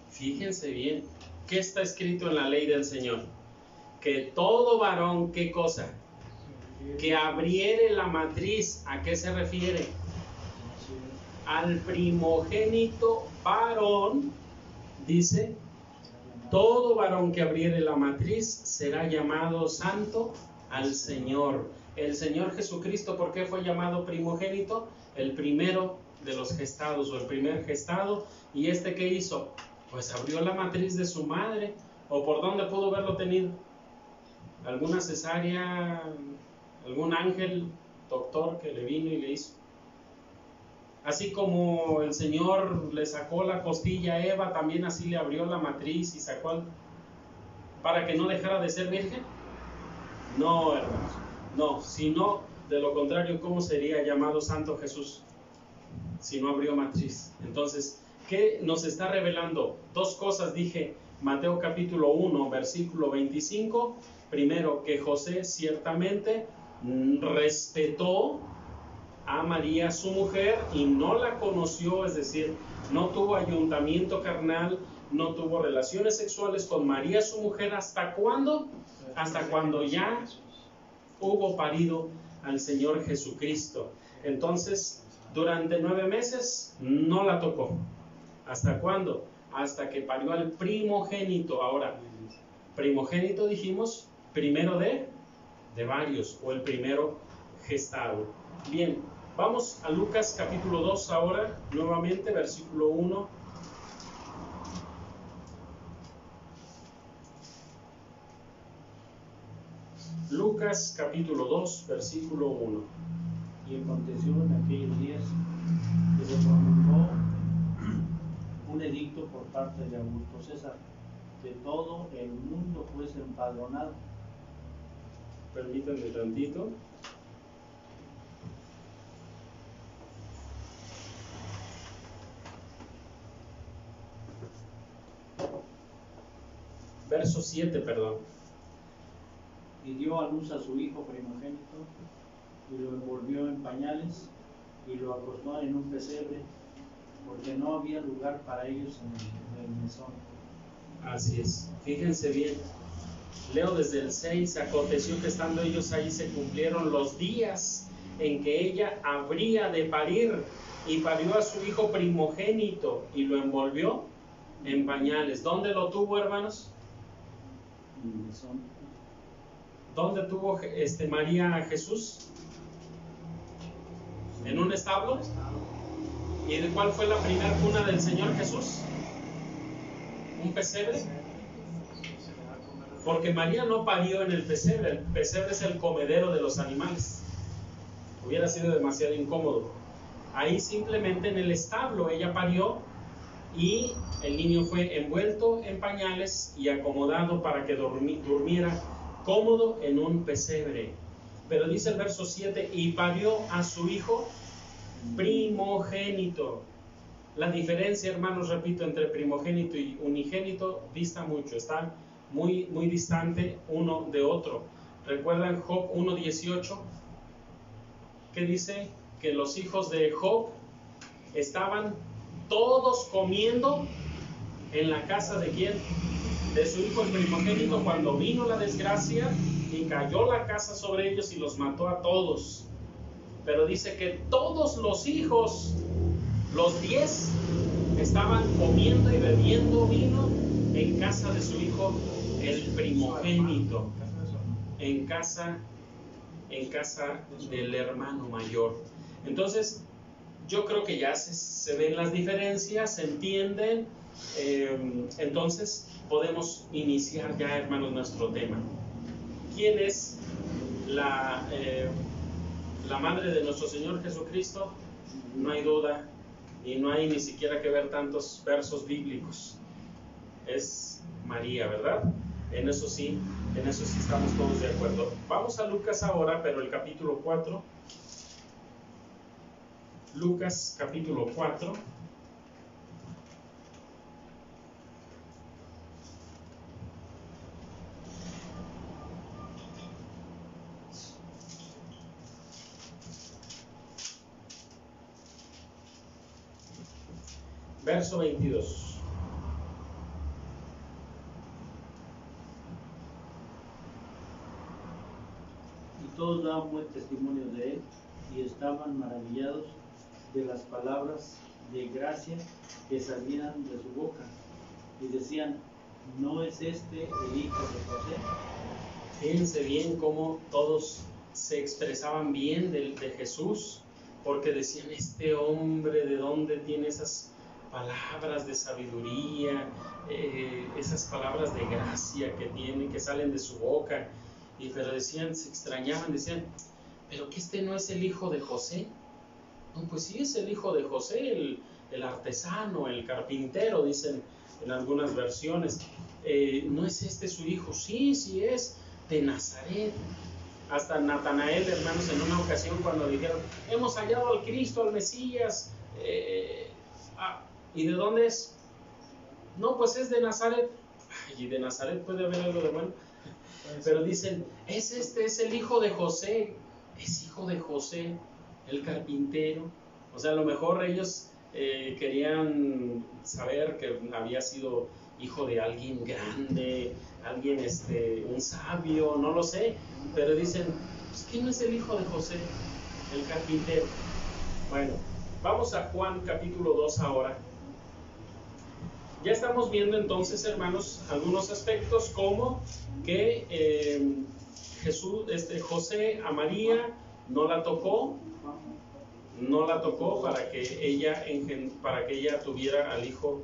S1: Fíjense bien, ¿qué está escrito en la ley del Señor? Que todo varón, ¿qué cosa? Que abriere la matriz. ¿A qué se refiere? Al primogénito varón. Dice: todo varón que abriere la matriz será llamado santo al Señor. El Señor Jesucristo, ¿por qué fue llamado primogénito? El primero de los gestados, o el primer gestado. ¿Y este qué hizo? Pues abrió la matriz de su madre. ¿O por dónde pudo haberlo tenido? ¿Alguna cesárea? ¿Algún ángel doctor que le vino y le hizo? Así como el Señor le sacó la costilla a Eva, también así le abrió la matriz y sacó para que no dejara de ser virgen. No, hermanos, no, sino de lo contrario, ¿cómo sería llamado Santo Jesús si no abrió matriz? Entonces, ¿qué nos está revelando? Dos cosas dije, Mateo capítulo 1, versículo 25. Primero, que José ciertamente respetó a María, su mujer, y no la conoció, es decir, no tuvo ayuntamiento carnal no tuvo relaciones sexuales con María su mujer. ¿Hasta cuándo? Hasta cuando ya hubo parido al Señor Jesucristo. Entonces, durante 9 meses no la tocó. ¿Hasta cuándo? Hasta que parió al primogénito. Ahora, primogénito dijimos, primero de varios, o el primero gestado. Bien, vamos a Lucas capítulo 2 ahora, nuevamente, versículo 1. Lucas capítulo 2, versículo 1.
S3: Y aconteció en aquellos días que se promulgó un edicto por parte de Augusto César, que todo el mundo fuese empadronado.
S1: Permítanme tantito. Verso 7, perdón.
S3: Y dio a luz a su hijo primogénito, y lo envolvió en pañales, y lo acostó en un pesebre, porque no había lugar para ellos en el mesón.
S1: Así es. Fíjense bien. Leo desde el 6. Aconteció que estando ellos ahí se cumplieron los días en que ella habría de parir, y parió a su hijo primogénito, y lo envolvió en pañales. ¿Dónde lo tuvo, hermanos?
S3: En el mesón.
S1: ¿Dónde tuvo María a Jesús? ¿En un establo? ¿Y de cuál fue la primera cuna del Señor Jesús? ¿Un pesebre? Porque María no parió en el pesebre. El pesebre es el comedero de los animales. Hubiera sido demasiado incómodo. Ahí simplemente en el establo ella parió, y el niño fue envuelto en pañales y acomodado para que durmiera cómodo en un pesebre. Pero dice el verso 7, y parió a su hijo primogénito. La diferencia, hermanos, repito, entre primogénito y unigénito dista mucho, está muy, muy distante uno de otro. ¿Recuerdan Job 1:18? ¿Qué dice? Que los hijos de Job estaban todos comiendo en la casa de ¿quién? De su hijo el primogénito, cuando vino la desgracia y cayó la casa sobre ellos y los mató a todos. Pero dice que todos los hijos, los 10, estaban comiendo y bebiendo vino en casa de su hijo el primogénito, en casa del hermano mayor. Entonces, yo creo que ya se ven las diferencias, se entienden. Entonces podemos iniciar ya, hermanos, nuestro tema. ¿Quién es la madre de nuestro Señor Jesucristo? No hay duda, y no hay ni siquiera que ver tantos versos bíblicos. Es María, ¿verdad? En eso sí estamos todos de acuerdo. Vamos a Lucas ahora, pero el capítulo 4. Lucas capítulo 4. Verso 22.
S3: Y todos daban buen testimonio de él, y estaban maravillados de las palabras de gracia que salían de su boca, y decían, ¿no es este el hijo de José?
S1: Fíjense bien cómo todos se expresaban bien de Jesús, porque decían, este hombre, ¿de dónde tiene esas palabras de sabiduría, esas palabras de gracia que tiene, que salen de su boca? Pero decían, se extrañaban, decían, ¿pero que este no es el hijo de José? No, pues sí es el hijo de José, el artesano, el carpintero, dicen en algunas versiones. ¿No es este su hijo? Sí, sí es, de Nazaret. Hasta Natanael, hermanos, en una ocasión cuando dijeron, hemos hallado al Cristo, al Mesías, ¿y de dónde es? No, pues es de Nazaret. Ay, ¿y de Nazaret puede haber algo de bueno? Pero dicen, es el hijo de José, es hijo de José, el carpintero. O sea, a lo mejor ellos querían saber que había sido hijo de alguien grande, alguien, un sabio, no lo sé, pero dicen, pues, ¿quién es el hijo de José, el carpintero? Bueno, vamos a Juan capítulo 2 ahora. Ya estamos viendo entonces, hermanos, algunos aspectos como que José a María no la tocó para que ella tuviera al hijo,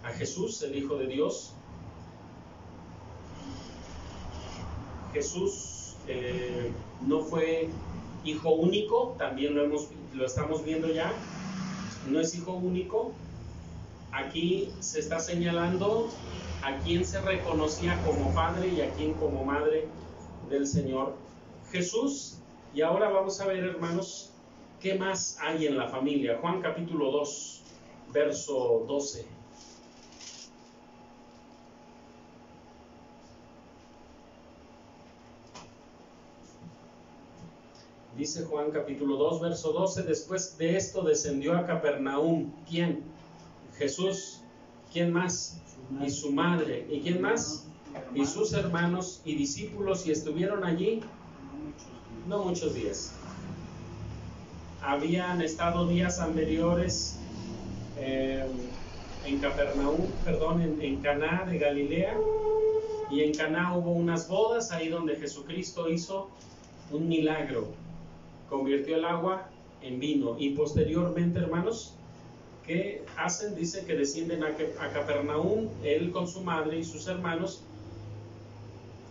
S1: a Jesús, el Hijo de Dios. Jesús no fue hijo único, también lo estamos viendo ya, no es hijo único. Aquí se está señalando a quien se reconocía como padre y a quien como madre del Señor Jesús. Y ahora vamos a ver, hermanos, qué más hay en la familia. Juan capítulo 2, verso 12. Dice Juan capítulo 2, verso 12, después de esto descendió a Capernaum. ¿Quién? Jesús. ¿Quién más? Y su madre. ¿Y quién más? Y sus hermanos y discípulos, y estuvieron allí no muchos días. Habían estado días anteriores en Capernaum, en Caná de Galilea, y en Caná hubo unas bodas, ahí donde Jesucristo hizo un milagro, convirtió el agua en vino, y posteriormente, hermanos, ¿qué hacen? Dice que descienden a Capernaum, él con su madre y sus hermanos,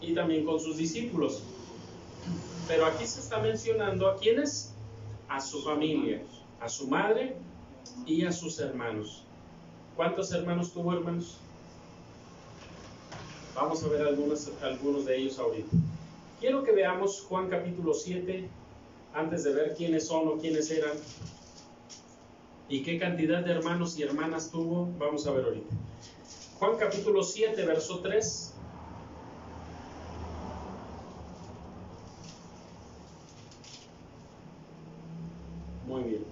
S1: y también con sus discípulos. Pero aquí se está mencionando a quiénes, a su familia, a su madre y a sus hermanos. ¿Cuántos hermanos tuvo, hermanos? Vamos a ver algunos de ellos ahorita. Quiero que veamos Juan capítulo 7, antes de ver quiénes son o quiénes eran y qué cantidad de hermanos y hermanas tuvo. Vamos a ver ahorita. Juan capítulo 7, verso 3. Muy bien.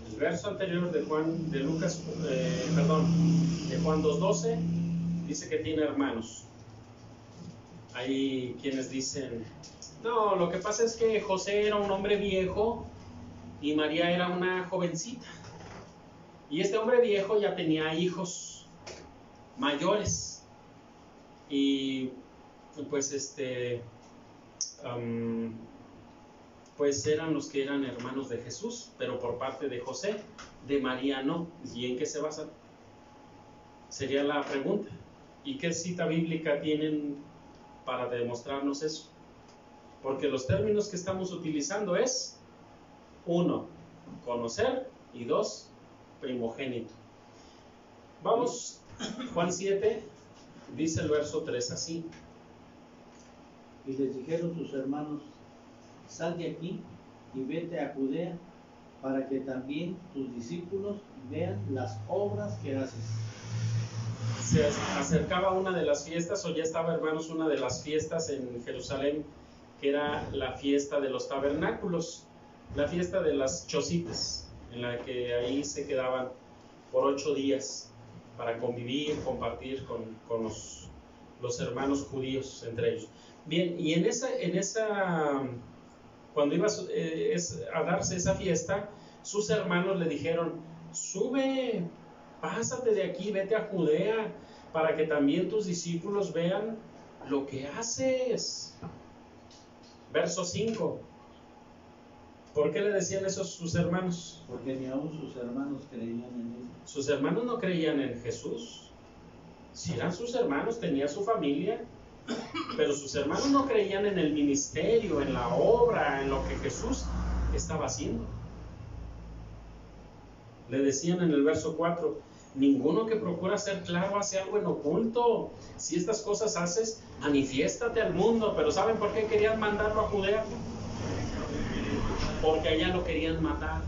S1: El verso anterior de Juan 2:12 dice que tiene hermanos. Hay quienes dicen, no, lo que pasa es que José era un hombre viejo y María era una jovencita. Y este hombre viejo ya tenía hijos mayores. Y pues pues eran los que eran hermanos de Jesús, pero por parte de José, de María no. ¿Y en qué se basa? Sería la pregunta. ¿Y qué cita bíblica tienen para demostrarnos eso? Porque los términos que estamos utilizando es 1, conocer, y 2, primogénito. Vamos, Juan 7, dice el verso 3 así.
S3: Y les dijeron sus hermanos, sal de aquí y vete a Judea, para que también tus discípulos vean las obras que haces.
S1: Se acercaba una de las fiestas, o ya estaba, hermanos, una de las fiestas en Jerusalén, que era la fiesta de los tabernáculos, la fiesta de las chocitas, en la que ahí se quedaban por 8 días para convivir, compartir con los hermanos judíos entre ellos. Bien, y en esa cuando iba a darse esa fiesta, sus hermanos le dijeron, sube, pásate de aquí, vete a Judea, para que también tus discípulos vean lo que haces. Verso 5. ¿Por qué le decían eso sus hermanos?
S3: Porque ni aún sus hermanos creían en él.
S1: Sus hermanos no creían en Jesús. Si eran sus hermanos, tenía su familia, pero sus hermanos no creían en el ministerio, en la obra, en lo que Jesús estaba haciendo. Le decían en el verso 4, ninguno que procura ser claro hace algo en oculto. Si estas cosas haces, manifiéstate al mundo. Pero ¿saben por qué querían mandarlo a Judea? Porque allá lo querían matar.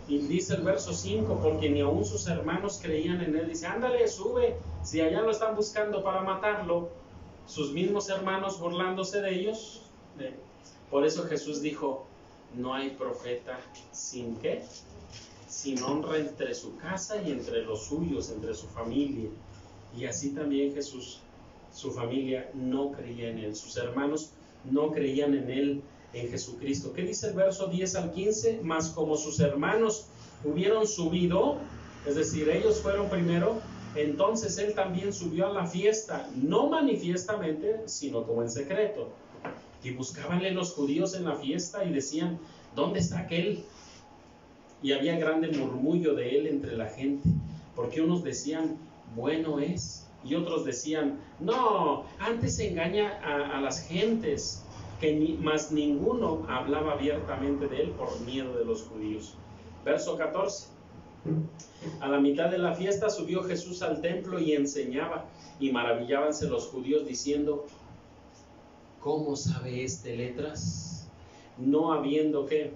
S1: Y dice el verso 5, porque ni aún sus hermanos creían en él. Dice, ándale, sube, si allá lo están buscando para matarlo, sus mismos hermanos burlándose de ellos. Por eso Jesús dijo, no hay profeta sin ¿qué? Sin honra entre su casa y entre los suyos, entre su familia. Y así también Jesús, su familia no creía en Él, sus hermanos no creían en Él, en Jesucristo. ¿Qué dice el verso 10 al 15? Mas como sus hermanos hubieron subido, es decir, ellos fueron primero, entonces Él también subió a la fiesta, no manifiestamente, sino como en secreto. Y buscábanle los judíos en la fiesta y decían, ¿dónde está aquel? Y había grande murmullo de Él entre la gente, porque unos decían, bueno es, y otros decían, no, antes engaña a las gentes, mas ninguno hablaba abiertamente de Él por miedo de los judíos. Verso 14. A la mitad de la fiesta subió Jesús al templo y enseñaba, y maravillábanse los judíos diciendo, ¿cómo sabe este letras? No habiendo ¿qué?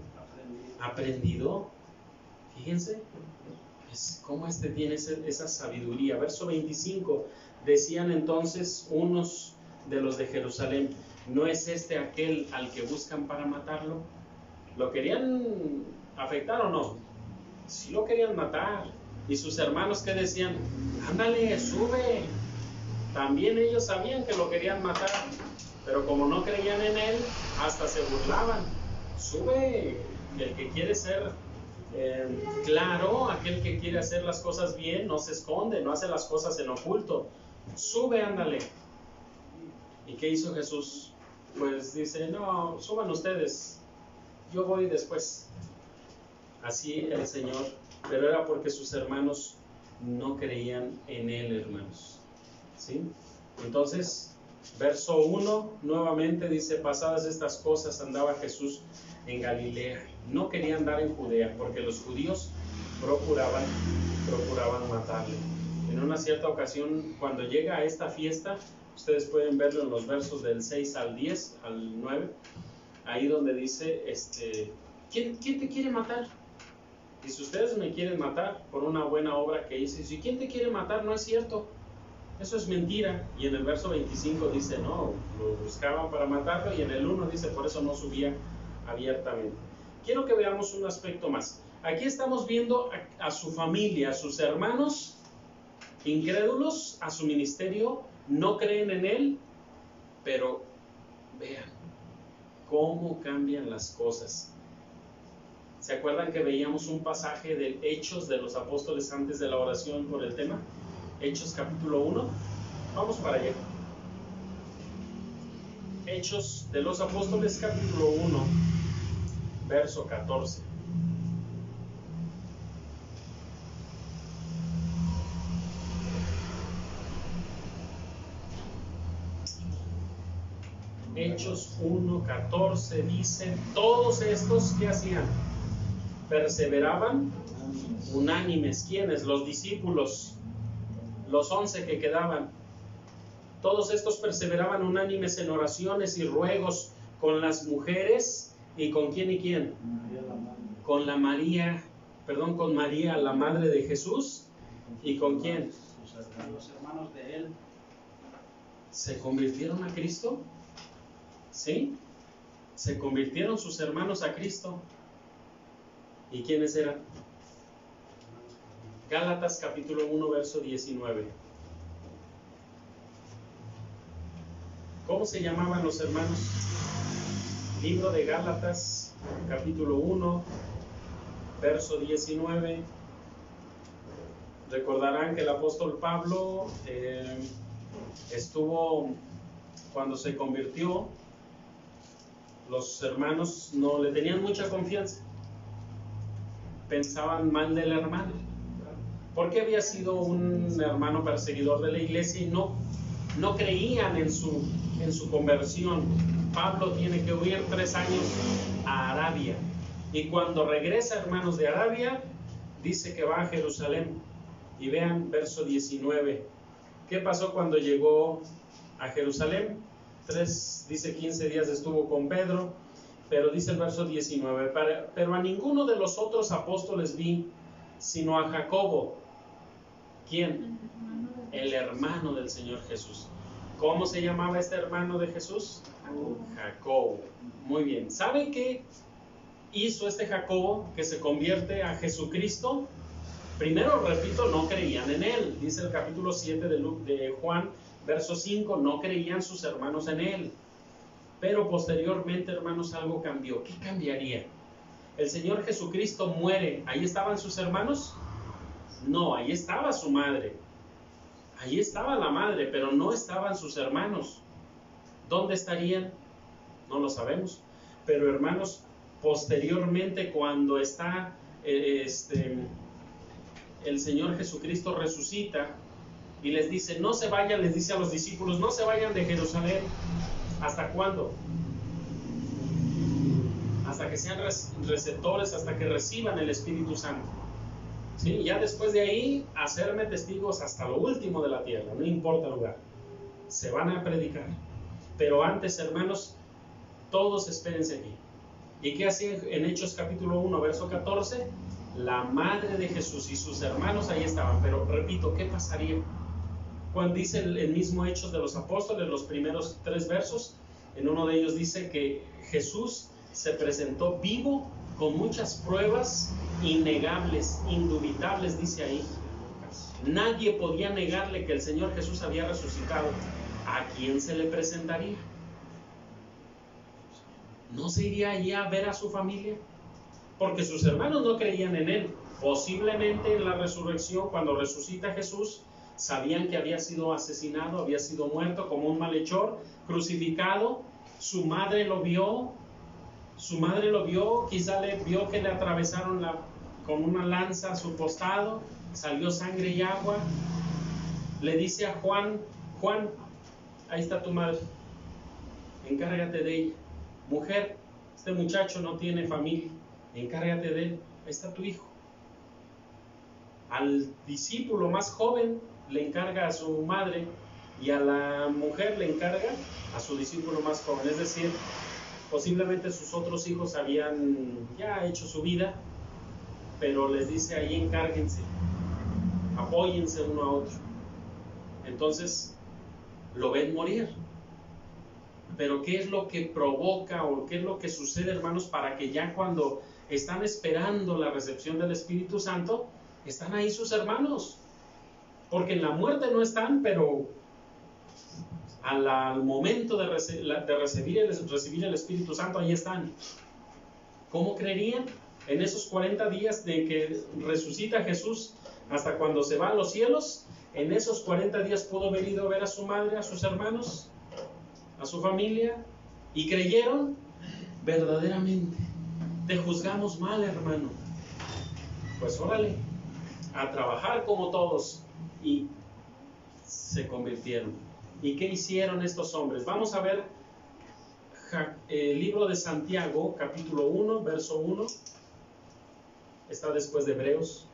S1: Aprendido. Fíjense, cómo tiene esa sabiduría. Verso 25, decían entonces unos de los de Jerusalén, ¿no es este aquel al que buscan para matarlo? ¿Lo querían afectar o no? Sí lo querían matar. Y sus hermanos, ¿qué decían? Ándale, sube. También ellos sabían que lo querían matar, pero como no creían en Él, hasta se burlaban. Sube, el que quiere ser claro, aquel que quiere hacer las cosas bien, no se esconde, no hace las cosas en oculto. Sube, ándale. ¿Y qué hizo Jesús? Pues dice, no, suban ustedes, yo voy después. Así el Señor, pero era porque sus hermanos no creían en Él, hermanos. ¿Sí? Entonces, verso 1, nuevamente dice, pasadas estas cosas andaba Jesús en Galilea. No quería andar en Judea, porque los judíos procuraban matarle. En una cierta ocasión, cuando llega a esta fiesta, ustedes pueden verlo en los versos del 6 al 10, al 9, ahí donde dice, ¿quién te quiere matar? Y si ustedes me quieren matar por una buena obra que hice, si ¿quién te quiere matar? No es cierto, eso es mentira. Y en el verso 25 dice, no, lo buscaban para matarlo, y en el 1 dice, por eso no subía abiertamente. Quiero que veamos un aspecto más. Aquí estamos viendo a su familia, a sus hermanos incrédulos, a su ministerio, no creen en Él, pero vean cómo cambian las cosas. ¿Se acuerdan que veíamos un pasaje de Hechos de los Apóstoles antes de la oración por el tema? Hechos capítulo 1. Vamos para allá. Hechos de los Apóstoles capítulo 1, verso 14. Hechos 1:14 dice, todos estos, ¿qué hacían? Perseveraban unánimes. ¿Quiénes? Los discípulos, los 11 que quedaban. Todos estos perseveraban unánimes en oraciones y ruegos con las mujeres. ¿Y con quién y quién? Con María, la madre de Jesús. ¿Y con quién?
S4: Los hermanos de Él.
S1: ¿Se convirtieron a Cristo? ¿Sí? Se convirtieron sus hermanos a Cristo. ¿Y quiénes eran? Gálatas capítulo 1, verso 19. ¿Cómo se llamaban los hermanos? Libro de Gálatas capítulo 1, verso 19. Recordarán que el apóstol Pablo estuvo, cuando se convirtió, los hermanos no le tenían mucha confianza, pensaban mal del hermano, porque había sido un hermano perseguidor de la iglesia y no creían en su conversión. Pablo tiene que huir 3 años a Arabia, y cuando regresa, hermanos, de Arabia, dice que va a Jerusalén. Y vean verso 19, ¿qué pasó cuando llegó a Jerusalén? 15 días estuvo con Pedro, pero dice el verso 19, pero a ninguno de los otros apóstoles vi, sino a Jacobo. ¿Quién? El hermano del Señor Jesús. ¿Cómo se llamaba este hermano de Jesús? Jacobo. Muy bien. ¿Sabe qué hizo este Jacobo que se convierte a Jesucristo? Primero, repito, no creían en él. Dice el capítulo 7 de Juan, verso 5, no creían sus hermanos en él. Pero posteriormente, hermanos, algo cambió. ¿Qué cambiaría? El Señor Jesucristo muere. ¿Ahí estaban sus hermanos? No, ahí estaba su madre. Ahí estaba la madre, pero no estaban sus hermanos. ¿Dónde estarían? No lo sabemos. Pero, hermanos, posteriormente, cuando está el Señor Jesucristo resucita y les dice, no se vayan, les dice a los discípulos, no se vayan de Jerusalén. ¿Hasta cuándo? Hasta que sean receptores, hasta que reciban el Espíritu Santo. ¿Sí? Ya después de ahí, hacerme testigos hasta lo último de la tierra, no importa el lugar. Se van a predicar. Pero antes, hermanos, todos espérense aquí. ¿Y qué hacía en Hechos capítulo 1, verso 14? La madre de Jesús y sus hermanos ahí estaban. Pero repito, ¿qué pasaría? Cuando dice el mismo Hechos de los Apóstoles, los primeros 3 versos, en uno de ellos dice que Jesús se presentó vivo con muchas pruebas innegables, indubitables, dice ahí. Nadie podía negarle que el Señor Jesús había resucitado. ¿A quién se le presentaría? ¿No se iría allí a ver a su familia? Porque sus hermanos no creían en él. Posiblemente en la resurrección, cuando resucita Jesús, sabían que había sido asesinado, había sido muerto como un malhechor, crucificado. Su madre lo vio, quizá le vio que le atravesaron con una lanza su costado, salió sangre y agua. Le dice a Juan, Juan, ahí está tu madre, encárgate de ella. Mujer, este muchacho no tiene familia, encárgate de él, ahí está tu hijo. Al discípulo más joven le encarga a su madre y a la mujer le encarga a su discípulo más joven. Es decir, posiblemente sus otros hijos habían ya hecho su vida, pero les dice ahí encárguense, apóyense uno a otro. Entonces lo ven morir. Pero ¿qué es lo que provoca o qué es lo que sucede, hermanos, para que ya cuando están esperando la recepción del Espíritu Santo, están ahí sus hermanos? Porque en la muerte no están, pero al momento de recibir el Espíritu Santo, ahí están. ¿Cómo creerían? En esos 40 días de que resucita Jesús hasta cuando se va a los cielos, en esos 40 días pudo haber ido a ver a su madre, a sus hermanos, a su familia, y creyeron. Verdaderamente te juzgamos mal, hermano. Pues órale, a trabajar como todos. Y se convirtieron. ¿Y qué hicieron estos hombres? Vamos a ver el libro de Santiago, capítulo 1, verso 1. Está después de Hebreos.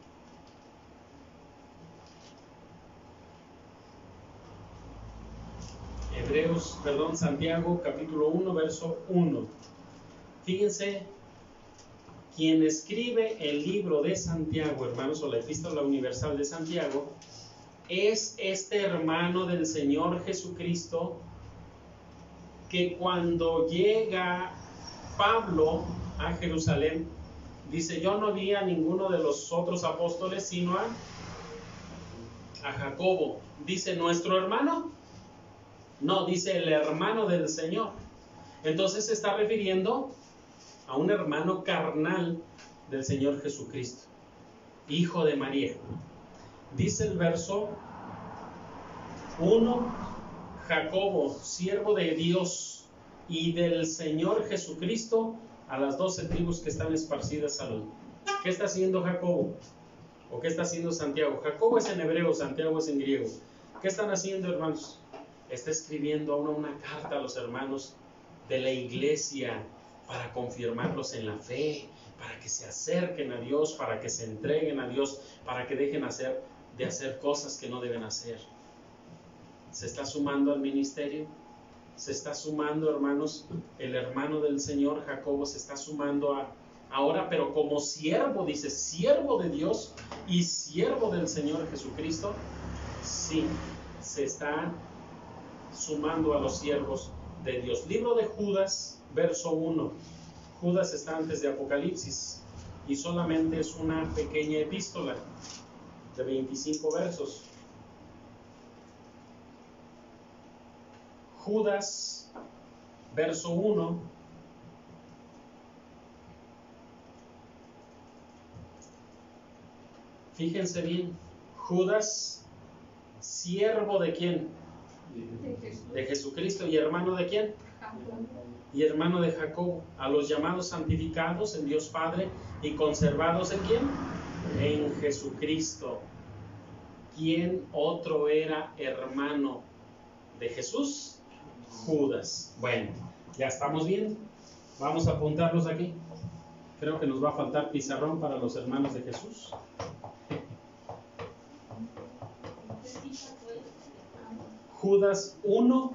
S1: Santiago, capítulo 1, verso 1. Fíjense, quien escribe el libro de Santiago, hermanos, o la Epístola Universal de Santiago, es este hermano del Señor Jesucristo, que cuando llega Pablo a Jerusalén, dice, yo no vi a ninguno de los otros apóstoles, sino a Jacobo. Dice, ¿nuestro hermano? No, dice el hermano del Señor. Entonces se está refiriendo a un hermano carnal del Señor Jesucristo, hijo de María. Dice el verso 1, Jacobo, siervo de Dios y del Señor Jesucristo, a las 12 tribus que están esparcidas, salud. ¿Qué está haciendo Jacobo? ¿O qué está haciendo Santiago? Jacobo es en hebreo, Santiago es en griego. ¿Qué están haciendo, hermanos? Está escribiendo una carta a los hermanos de la iglesia para confirmarlos en la fe, para que se acerquen a Dios, para que se entreguen a Dios, para que dejen de hacer cosas que no deben hacer. ¿Se está sumando al ministerio? Se está sumando, hermanos, el hermano del Señor, Jacobo, se está sumando ahora, pero como siervo, dice, siervo de Dios y siervo del Señor Jesucristo. Sí, se está sumando a los siervos de Dios. Libro de Judas, verso 1. Judas está antes de Apocalipsis y solamente es una pequeña epístola. de 25 versos. Judas, verso 1. Fíjense bien, Judas, siervo de quién? De Jesucristo. ¿Y hermano de quién? Y hermano de Jacobo. A los llamados santificados en Dios Padre y conservados en quién? En Jesucristo. ¿Quién otro era hermano de Jesús? Judas. Bueno, ya estamos bien. Vamos a apuntarlos aquí. Creo que nos va a faltar pizarrón para los hermanos de Jesús. Judas 1.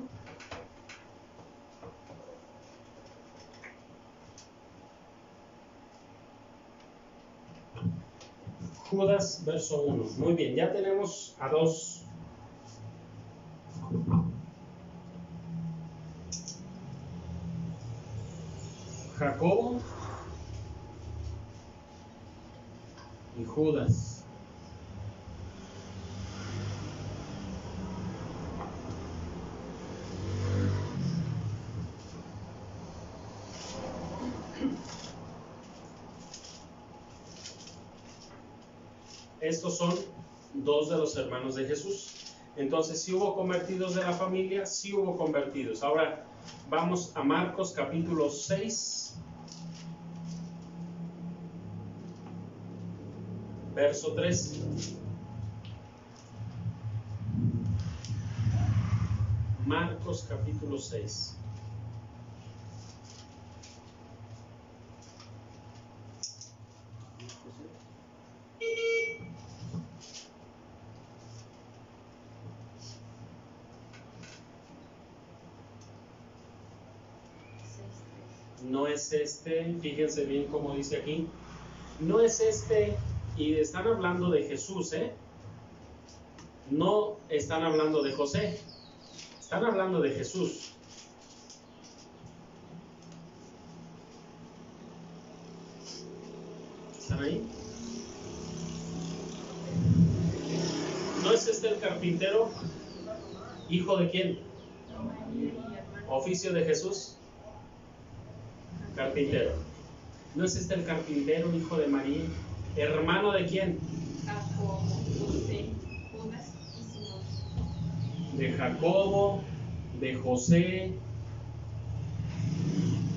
S1: Judas, verso 1. Muy bien, ya tenemos a dos. Jacobo y Judas. Estos son dos de los hermanos de Jesús. Entonces, ¿sí hubo convertidos de la familia? Sí hubo convertidos. Ahora vamos a Marcos capítulo 6, verso 3. Marcos capítulo 6. No es este, fíjense bien cómo dice aquí, no es este, y están hablando de Jesús, no están hablando de José, están hablando de Jesús. ¿Están ahí? ¿No es este el carpintero? ¿Hijo de quién? ¿Oficio de Jesús? Carpintero. ¿No es este el carpintero, hijo de María? ¿Hermano de quién?
S2: Jacobo, José, Judas y Simón.
S1: De Jacobo, de José,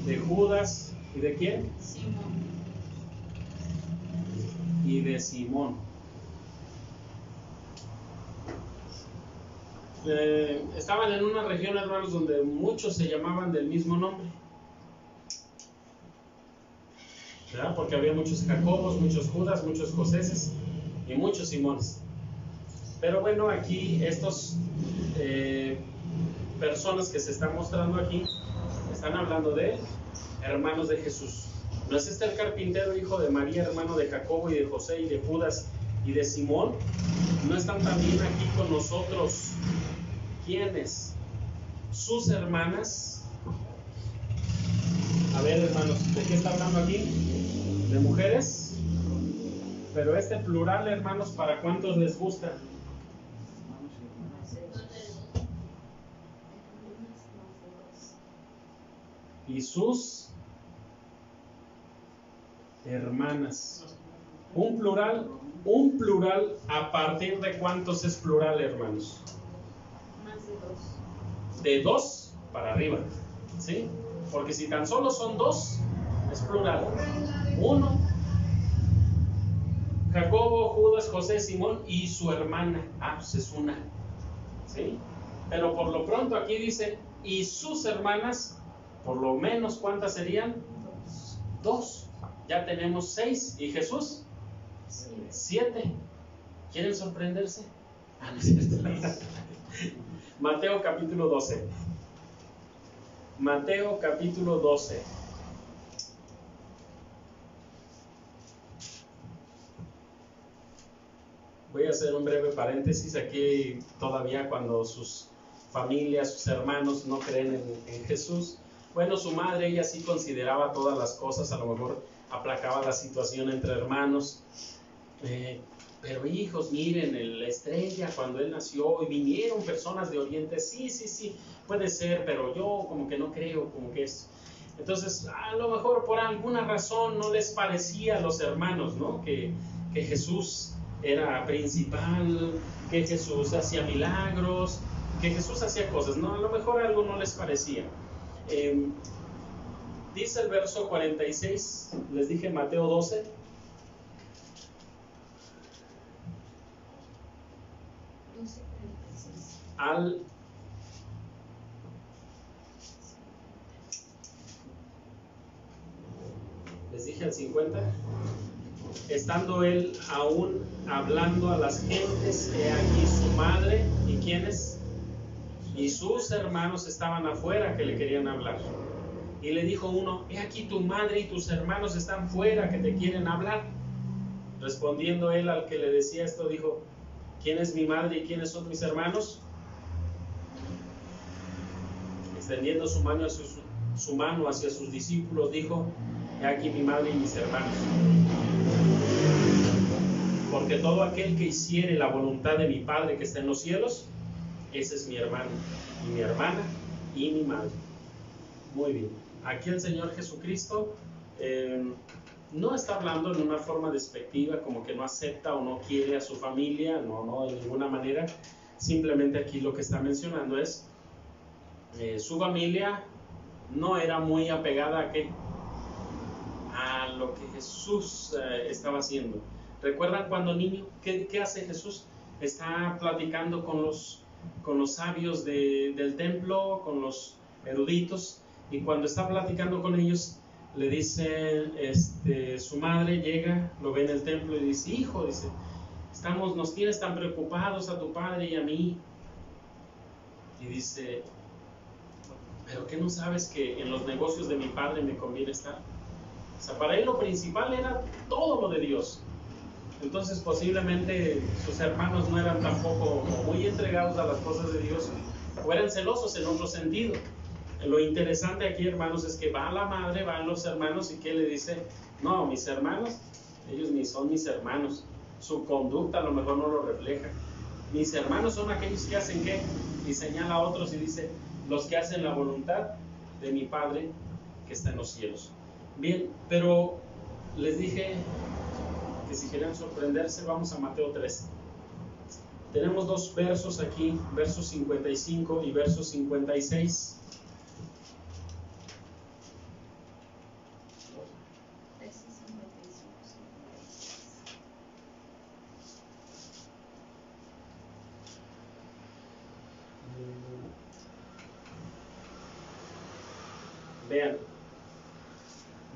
S1: de Judas, ¿y de quién?
S2: Simón.
S1: Y de Simón. Estaban en una región, hermanos, donde muchos se llamaban del mismo nombre, ¿verdad? Porque había muchos Jacobos, muchos Judas, muchos Joséses y muchos Simones. Pero bueno, aquí estos personas que se están mostrando aquí están hablando de hermanos de Jesús. ¿No es este el carpintero, hijo de María, hermano de Jacobo y de José y de Judas y de Simón? ¿No están también aquí con nosotros? ¿Quiénes? Sus hermanas. A ver, hermanos, ¿de qué está hablando aquí? ¿De mujeres? Pero este plural, hermanos, ¿para cuántos les gusta? Y sus hermanas. Un plural, ¿a partir de cuántos es plural, hermanos?
S2: Más de dos.
S1: De dos para arriba, ¿sí? Porque si tan solo son dos, es plural. Uno, Jacobo, Judas, José, Simón y su hermana. Ah, pues es una, ¿sí? Pero por lo pronto aquí dice, y sus hermanas, por lo menos, ¿cuántas serían? Dos. Ya tenemos 6. ¿Y Jesús? 7. ¿Quieren sorprenderse? Ah, no es cierto. Mateo capítulo 12. Mateo capítulo 12. Voy a hacer un breve paréntesis aquí todavía cuando sus familias, sus hermanos no creen en Jesús. Bueno, su madre, ella sí consideraba todas las cosas, a lo mejor aplacaba la situación entre hermanos. pero hijos, miren, la estrella cuando él nació y vinieron personas de Oriente, sí, puede ser, pero yo como que no creo, como que es. Entonces, a lo mejor por alguna razón no les parecía a los hermanos, ¿no? Que Jesús era principal, que Jesús hacía milagros, que Jesús hacía cosas, ¿no? A lo mejor algo no les parecía. Dice el verso 46, les dije Mateo 12. Les dije al 50. Estando él aún hablando a las gentes, he aquí su madre, ¿y quiénes? Y sus hermanos estaban afuera que le querían hablar. Y le dijo uno, he aquí tu madre y tus hermanos están fuera que te quieren hablar. Respondiendo él al que le decía esto, dijo, ¿quién es mi madre y quiénes son mis hermanos? Extendiendo su mano hacia sus discípulos, dijo, he aquí mi madre y mis hermanos. Porque todo aquel que hiciere la voluntad de mi Padre que está en los cielos, ese es mi hermano, y mi hermana, y mi madre. Muy bien. Aquí el Señor Jesucristo no está hablando en una forma despectiva, como que no acepta o no quiere a su familia, no, de ninguna manera. Simplemente aquí lo que está mencionando es su familia no era muy apegada a lo que Jesús estaba haciendo. ¿Recuerdan cuando niño? ¿Qué hace Jesús? Está platicando con los sabios del templo, con los eruditos, y cuando está platicando con ellos, le dice, su madre llega, lo ve en el templo y dice, hijo, dice, nos tienes tan preocupados a tu padre y a mí. Y dice, ¿pero qué no sabes que en los negocios de mi padre me conviene estar? O sea, para él lo principal era todo lo de Dios. Entonces posiblemente sus hermanos no eran tampoco muy entregados a las cosas de Dios, o eran celosos en otro sentido. Lo interesante aquí, hermanos, es que va la madre, van los hermanos, y ¿qué le dice? No, mis hermanos, ellos ni son mis hermanos, su conducta a lo mejor no lo refleja. Mis hermanos son aquellos que hacen ¿qué? Y señala a otros y dice, los que hacen la voluntad de mi Padre que está en los cielos. Bien, pero les dije que si querían sorprenderse, vamos a Mateo 13. Tenemos dos versos aquí, versos 55 y versos 56. Vean,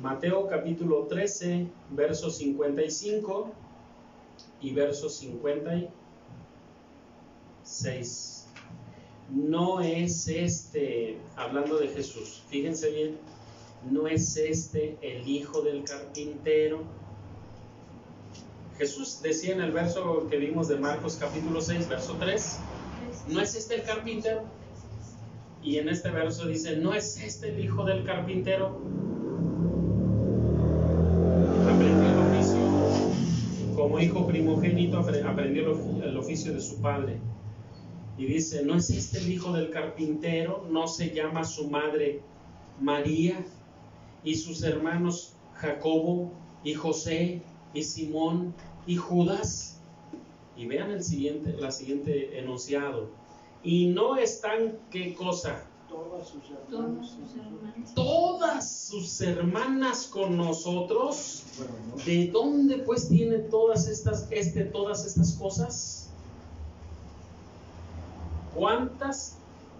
S1: Mateo capítulo 13, versos 55 y versos 56. No es hablando de Jesús, fíjense bien, no es el hijo del carpintero. Jesús decía en el verso que vimos de Marcos capítulo 6, verso 3, ¿no es el carpintero? Y en este verso dice, ¿no es el hijo del carpintero? Aprendió el oficio, como hijo primogénito, aprendió el oficio de su padre. Y dice, ¿no es el hijo del carpintero? ¿No se llama su madre María? Y sus hermanos Jacobo, y José, y Simón, y Judas. Y vean la siguiente enunciado. Y no están, ¿qué cosa? Todas sus hermanas con nosotros. ¿De dónde pues tiene todas estas cosas?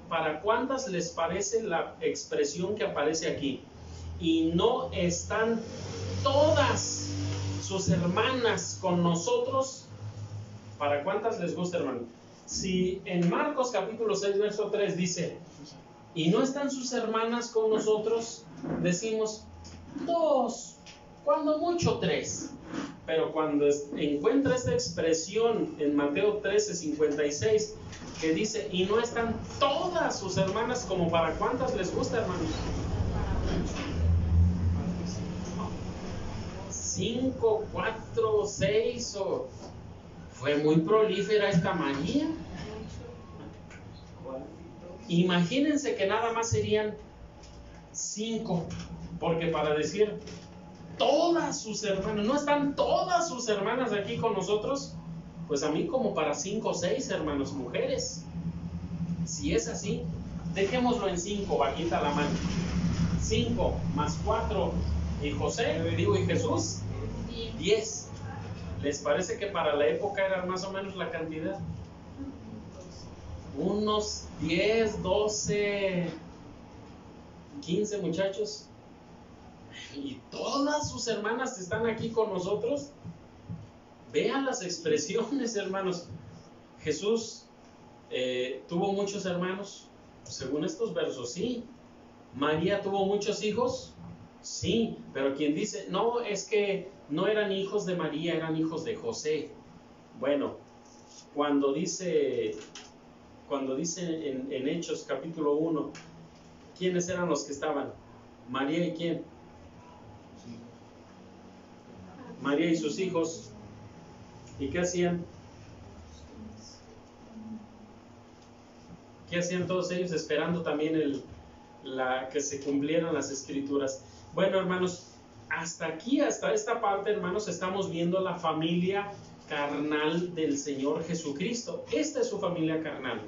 S1: ¿Para cuántas les parece la expresión que aparece aquí? Y no están todas sus hermanas con nosotros. ¿Para cuántas les gusta, hermano? Si en Marcos capítulo 6, verso 3 dice, y no están sus hermanas con nosotros, decimos 2, cuando mucho 3. Pero cuando encuentra esta expresión en Mateo 13, 56, que dice, y no están todas sus hermanas, como para cuántas les gusta, hermanos. 5, 4, 6 o fue muy prolífera esta María. Imagínense que nada más serían 5, porque para decir todas sus hermanas, ¿no están todas sus hermanas aquí con nosotros? Pues a mí como para 5 o 6 hermanos mujeres. Si es así, dejémoslo en 5, bajita la mano. 5 más 4 y José, y Jesús, 10. ¿Les parece que para la época era más o menos la cantidad? Unos 10, 12, 15 muchachos. Y todas sus hermanas están aquí con nosotros. Vean las expresiones, hermanos. Jesús tuvo muchos hermanos, según estos versos, sí. María tuvo muchos hijos, sí. Pero quien dice, no, es que no eran hijos de María, eran hijos de José. Bueno, cuando dice en Hechos capítulo 1, ¿quiénes eran los que estaban? María y ¿quién? María y sus hijos. ¿Y qué hacían? ¿Qué hacían todos ellos? Esperando también que se cumplieran las escrituras. Bueno, hermanos, hasta aquí, hasta esta parte, hermanos, estamos viendo la familia carnal del Señor Jesucristo. Esta es su familia carnal,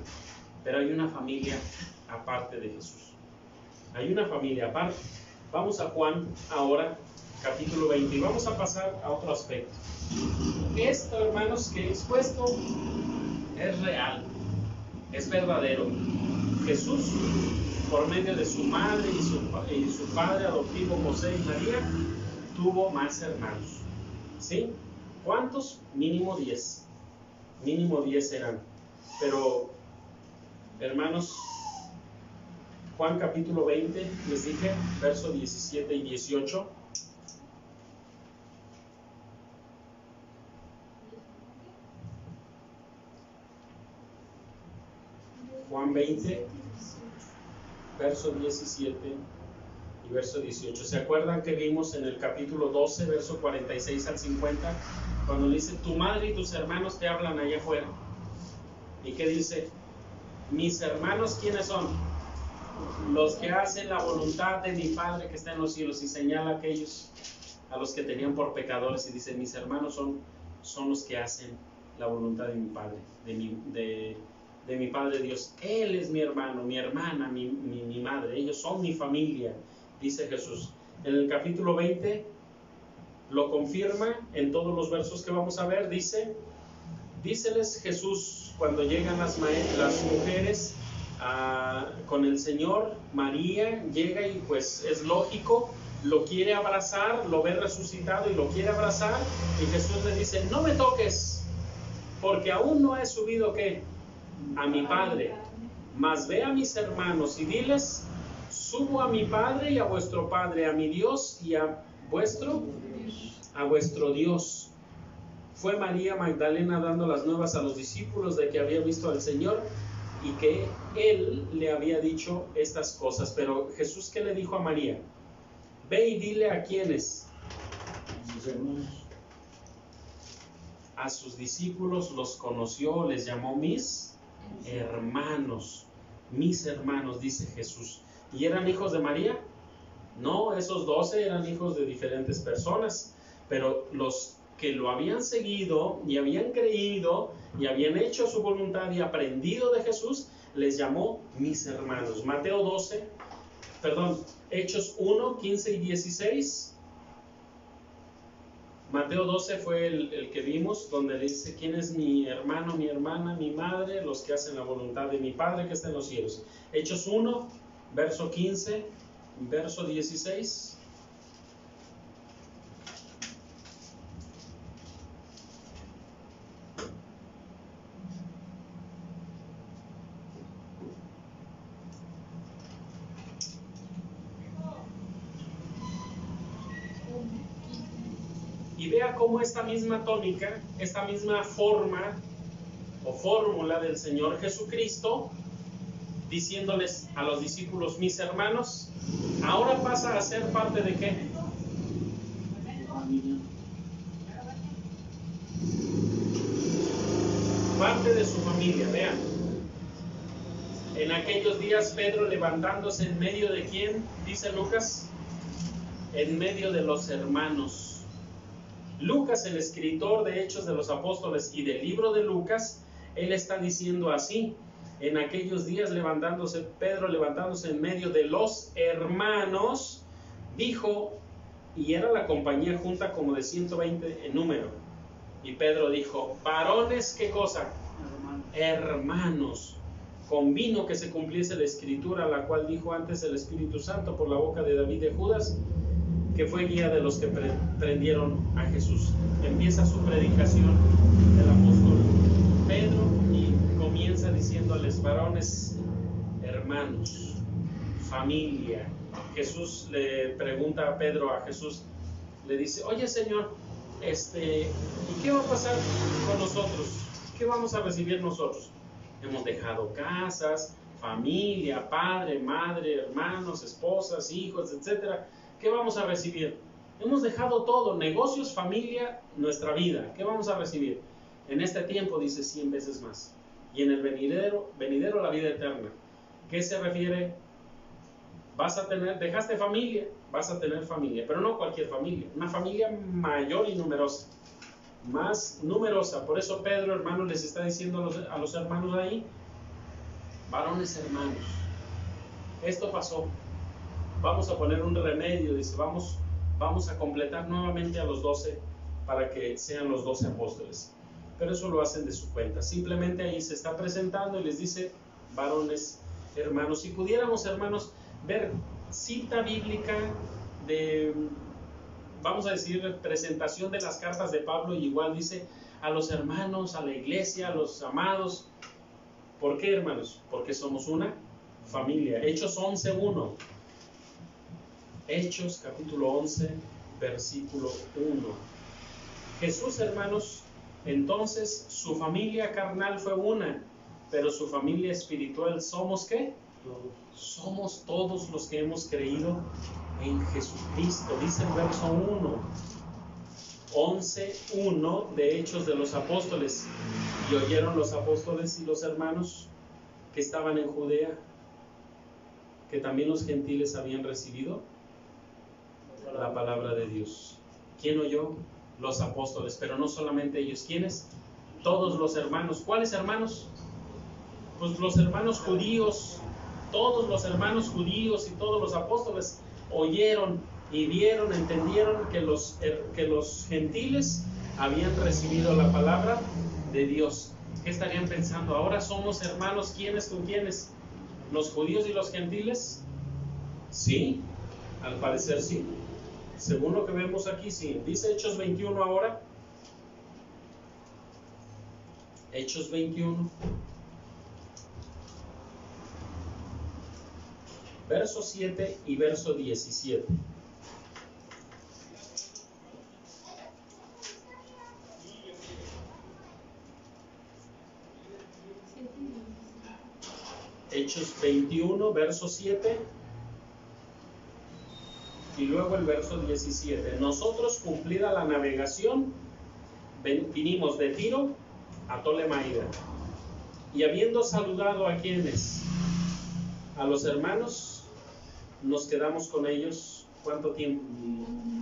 S1: pero hay una familia aparte de Jesús. Hay una familia aparte. Vamos a Juan ahora, capítulo 20, y vamos a pasar a otro aspecto. Esto, hermanos, que he expuesto es real, es verdadero. Jesús, por medio de su madre y su padre adoptivo José y María, tuvo más hermanos. ¿Sí? ¿Cuántos? Mínimo 10. Mínimo 10 eran. Pero, hermanos, Juan capítulo 20, les dije, verso 17 y 18. Juan 20, verso 17 y verso 18. ¿Se acuerdan que vimos en el capítulo 12, verso 46 al 50? Cuando dice, tu madre y tus hermanos te hablan allá afuera. ¿Y qué dice? Mis hermanos, ¿quiénes son? Los que hacen la voluntad de mi Padre que está en los cielos. Y señala a aquellos a los que tenían por pecadores y dice, mis hermanos son los que hacen la voluntad de mi Padre, de mi Padre Dios. Él es mi hermano, mi hermana, mi madre. Ellos son mi familia, dice Jesús. En el capítulo 20 lo confirma en todos los versos que vamos a ver. Díceles Jesús cuando llegan las mujeres con el Señor. María llega y pues es lógico, lo quiere abrazar, lo ve resucitado y lo quiere abrazar, y Jesús le dice, no me toques, porque aún no he subido ¿qué? A mi Padre, mas ve a mis hermanos y diles, subo a mi Padre y a vuestro Padre, a mi Dios y a vuestro Dios. Fue María Magdalena dando las nuevas a los discípulos de que había visto al Señor y que Él le había dicho estas cosas. Pero Jesús, ¿qué le dijo a María? Ve y dile a quiénes. A sus discípulos los conoció, les llamó mis hermanos, dice Jesús. ¿Y eran hijos de María? No, esos 12 eran hijos de diferentes personas, pero los que lo habían seguido y habían creído y habían hecho su voluntad y aprendido de Jesús, les llamó mis hermanos. Hechos 1, 15 y 16. Mateo 12 fue el que vimos, donde le dice, ¿quién es mi hermano, mi hermana, mi madre? Los que hacen la voluntad de mi Padre que está en los cielos. Hechos 1, verso 15, verso 16. Y vea cómo esta misma tónica, esta misma forma o fórmula del Señor Jesucristo, diciéndoles a los discípulos, mis hermanos, ahora pasa a ser parte de ¿qué? de su familia. Vean, en aquellos días Pedro levantándose en medio de ¿quién? Dice Lucas, en medio de los hermanos. Lucas, el escritor de Hechos de los Apóstoles y del libro de Lucas, él está diciendo así: en aquellos días Pedro levantándose en medio de los hermanos, dijo, y era la compañía junta como de 120 en número, y Pedro dijo, varones, ¿qué cosa? Hermanos, convino que se cumpliese la escritura, la cual dijo antes el Espíritu Santo por la boca de David de Judas, que fue guía de los que prendieron a Jesús. Empieza su predicación el apóstol Pedro y comienza diciéndoles, varones, hermanos, familia. Jesús le pregunta a Pedro, a Jesús, le dice, oye Señor, ¿y qué va a pasar con nosotros? ¿Qué vamos a recibir nosotros? Hemos dejado casas, familia, padre, madre, hermanos, esposas, hijos, etcétera. ¿Qué vamos a recibir? Hemos dejado todo, negocios, familia, nuestra vida. ¿Qué vamos a recibir? En este tiempo, dice, 100 veces más. Y en el venidero la vida eterna. ¿Qué se refiere? Dejaste familia, vas a tener familia, pero no cualquier familia, una familia mayor y numerosa, más numerosa. Por eso Pedro, hermano, les está diciendo a los hermanos ahí, varones hermanos, esto pasó, vamos a poner un remedio, dice, vamos a completar nuevamente a los 12 para que sean los 12 apóstoles, pero eso lo hacen de su cuenta. Simplemente ahí se está presentando y les dice, varones hermanos. Si pudiéramos, hermanos, ver cita bíblica de, vamos a decir, presentación de las cartas de Pablo, y igual dice a los hermanos, a la iglesia, a los amados. ¿Por qué, hermanos? Porque somos una familia. Hechos 11:1. Hechos capítulo 11, versículo 1. Jesús, hermanos, entonces su familia carnal fue una, pero su familia espiritual somos ¿qué? Somos todos los que hemos creído en Jesucristo. Dice el verso 1, 11:1 de Hechos de los Apóstoles. Y oyeron los apóstoles y los hermanos que estaban en Judea que también los gentiles habían recibido la palabra de Dios. ¿Quién oyó? Los apóstoles, pero no solamente ellos. ¿Quiénes? Todos los hermanos. ¿Cuáles hermanos? Pues los hermanos judíos. Todos los hermanos judíos y todos los apóstoles oyeron y vieron, entendieron que los gentiles habían recibido la palabra de Dios. ¿Qué estarían pensando? Ahora somos hermanos, ¿quiénes con quiénes? ¿Los judíos y los gentiles? Sí, al parecer sí. Según lo que vemos aquí, sí. Dice Hechos 21 ahora. Hechos 21. Verso 7 y verso 17. Hechos 21, verso 7 y luego el verso 17. Nosotros, cumplida la navegación, vinimos de Tiro a Tolemaida, y habiendo saludado a quienes, a los hermanos, nos quedamos con ellos. ¿Cuánto tiempo?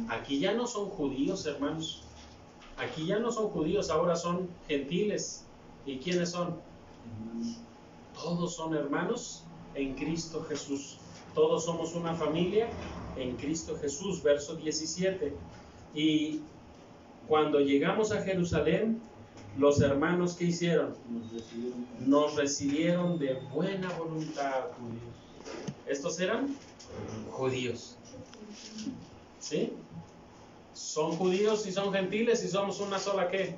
S1: Aquí ya no son judíos, hermanos. Aquí ya no son judíos, ahora son gentiles. ¿Y quiénes son? Todos son hermanos en Cristo Jesús. Todos somos una familia en Cristo Jesús. Verso 17. Y cuando llegamos a Jerusalén, los hermanos, ¿qué hicieron? Nos recibieron de buena voluntad. ¿Estos eran? Judíos. ¿Sí? Son judíos y son gentiles y somos una sola ¿qué?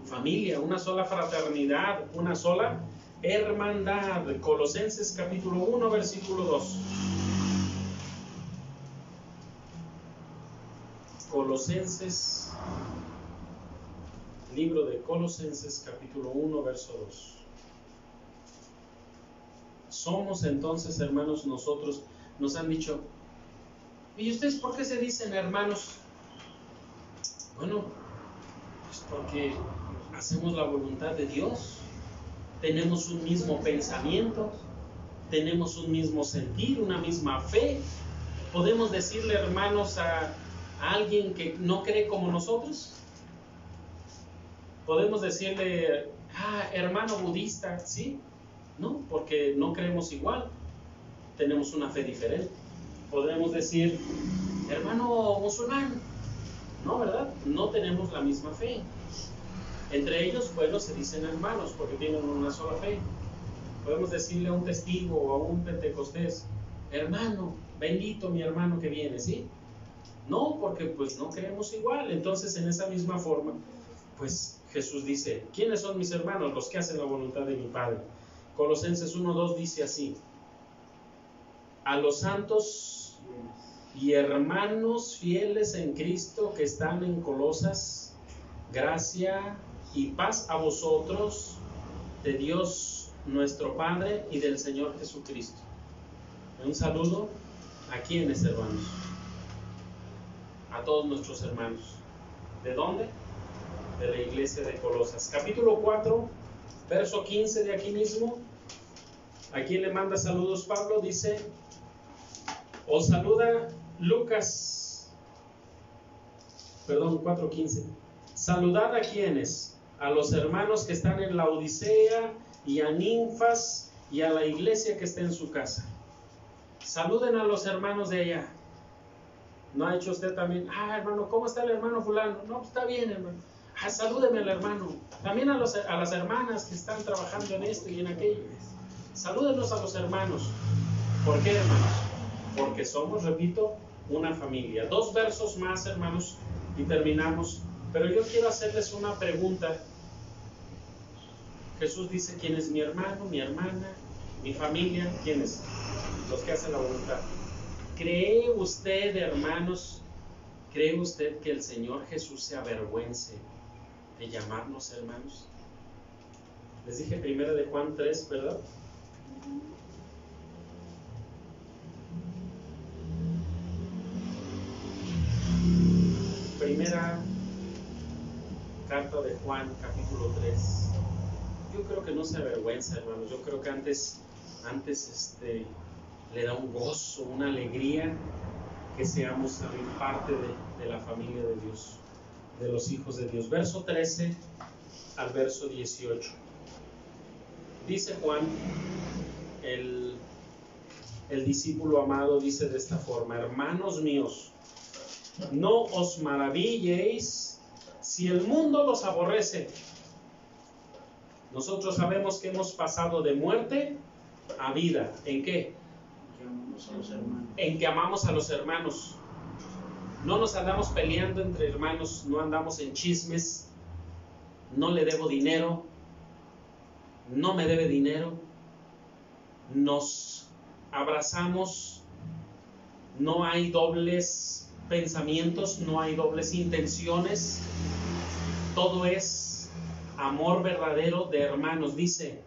S1: Familia, una sola fraternidad, una sola hermandad. Colosenses capítulo 1, versículo 2. Colosenses, libro de Colosenses capítulo 1, verso 2. Somos entonces, hermanos, nosotros, nos han dicho, ¿y ustedes por qué se dicen hermanos? Bueno, pues porque hacemos la voluntad de Dios. tenemos un mismo pensamiento, tenemos un mismo sentir, una misma fe. ¿Podemos decirle, hermanos, a alguien que no cree como nosotros? ¿Podemos decirle, hermano budista? ¿Sí? No, porque no creemos igual, tenemos una fe diferente. Podemos decir, hermano musulmán. No, ¿verdad? No tenemos la misma fe. Entre ellos, bueno, se dicen hermanos porque tienen una sola fe. Podemos decirle a un testigo o a un pentecostés, hermano, bendito mi hermano que viene, ¿sí? No, porque pues no creemos igual. Entonces, en esa misma forma, pues Jesús dice, ¿quiénes son mis hermanos? Los que hacen la voluntad de mi Padre. Colosenses 1:2 dice así, a los santos y hermanos fieles en Cristo que están en Colosas, gracia y paz a vosotros de Dios nuestro Padre y del Señor Jesucristo. Un saludo a quienes, hermanos, a todos nuestros hermanos. ¿De dónde? De la iglesia de Colosas. Capítulo 4, verso 15 de aquí mismo. ¿A quién le manda saludos Pablo? Dice, os saluda Lucas, 4:15. Saludad a quienes, a los hermanos que están en la Odisea y a Ninfas y a la iglesia que está en su casa. Saluden a los hermanos de allá. ¿No ha hecho usted también? Hermano, ¿cómo está el hermano fulano? No, está bien, hermano. Salúdeme al hermano. También a las hermanas que están trabajando en esto y en aquello. Salúdenos a los hermanos. ¿Por qué, hermanos? Porque somos, repito, una familia. 2 versos más, hermanos, y terminamos. Pero yo quiero hacerles una pregunta. Jesús dice, ¿quién es mi hermano, mi hermana, mi familia? ¿Quiénes? Los que hacen la voluntad. ¿Cree usted, hermanos, cree usted que el Señor Jesús se avergüence de llamarnos hermanos? Les dije 1 de Juan 3, ¿verdad? Primera carta de Juan, capítulo 3. Yo creo que no se avergüenza, hermanos. Yo creo que antes le da un gozo, una alegría que seamos también parte de la familia de Dios, de los hijos de Dios. Verso 13 al verso 18. Dice Juan, el discípulo amado, dice de esta forma, hermanos míos, no os maravilléis si el mundo los aborrece. Nosotros sabemos que hemos pasado de muerte a vida. ¿En qué? En que amamos a los hermanos. No nos andamos peleando entre hermanos, no andamos en chismes, no le debo dinero, no me debe dinero, nos abrazamos, no hay dobles pensamientos, no hay dobles intenciones, todo es amor verdadero de hermanos. Dice,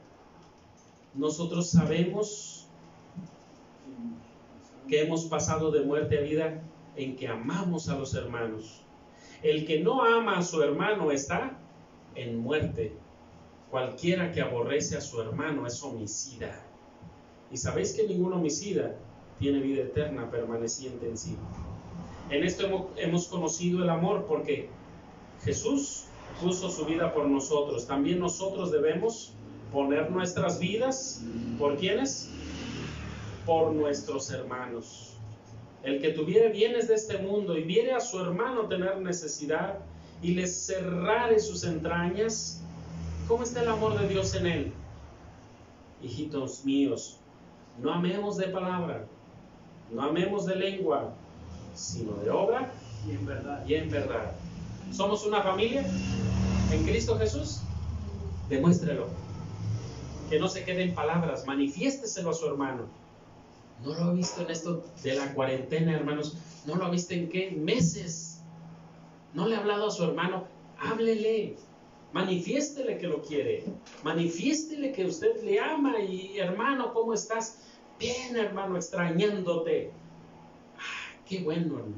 S1: nosotros sabemos que hemos pasado de muerte a vida en que amamos a los hermanos. El que no ama a su hermano está en muerte. Cualquiera que aborrece a su hermano es homicida. Y sabéis que ningún homicida tiene vida eterna permaneciente en sí. En esto hemos conocido el amor porque Jesús puso su vida por nosotros. También nosotros debemos poner nuestras vidas, ¿por quiénes? Por nuestros hermanos. El que tuviere bienes de este mundo y viere a su hermano tener necesidad y le cerrare sus entrañas, ¿cómo está el amor de Dios en él? Hijitos míos, no amemos de palabra, no amemos de lengua, sino de obra y en verdad. ¿Somos una familia en Cristo Jesús? Demuéstrelo. Que no se quede en palabras, manifiésteselo a su hermano. No lo ha visto en esto de la cuarentena, hermanos. No lo ha visto en qué meses. No le ha hablado a su hermano. Háblele. Manifiéstele que lo quiere. Manifiéstele que usted le ama. Y hermano, ¿cómo estás? Bien, hermano, extrañándote. Qué bueno, hermano.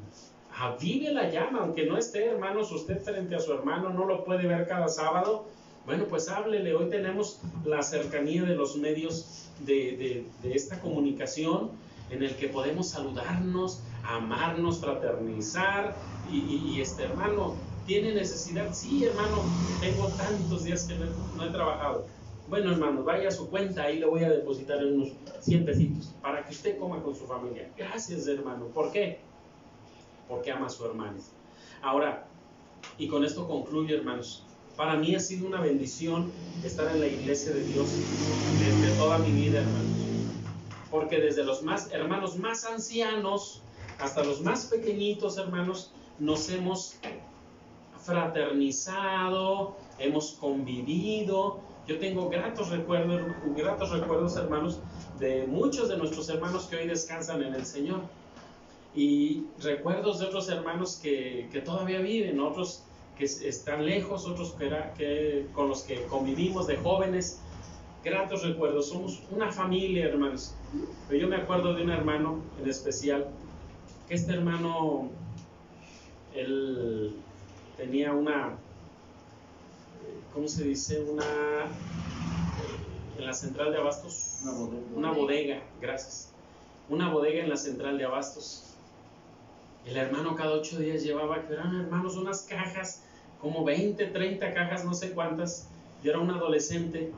S1: Avive la llama, aunque no esté, hermanos, usted frente a su hermano, no lo puede ver cada sábado. Bueno, pues háblele. Hoy tenemos la cercanía de los medios de esta comunicación, en el que podemos saludarnos, amarnos, fraternizar. Y hermano, ¿tiene necesidad? Sí, hermano, tengo tantos días que no he trabajado. Bueno, hermano, vaya a su cuenta, ahí le voy a depositar unos 100 pesitos para que usted coma con su familia. Gracias, hermano. ¿Por qué? Porque ama a su hermano. Ahora, y con esto concluyo, hermanos, para mí ha sido una bendición estar en la iglesia de Dios desde toda mi vida, hermanos. Porque desde los hermanos más ancianos hasta los más pequeñitos, hermanos, nos hemos fraternizado, hemos convivido. Yo tengo gratos recuerdos, hermanos, de muchos de nuestros hermanos que hoy descansan en el Señor. Y recuerdos de otros hermanos que todavía viven, otros que están lejos, otros con los que convivimos de jóvenes. Gratos recuerdos, somos una familia, hermanos. Pero yo me acuerdo de un hermano en especial, que este hermano, él tenía ¿cómo se dice? En la central de abastos, una bodega, gracias. Una bodega en la central de abastos. El hermano cada 8 días llevaba, que eran, hermanos, unas cajas, como 20, 30 cajas, no sé cuántas. Yo era un adolescente.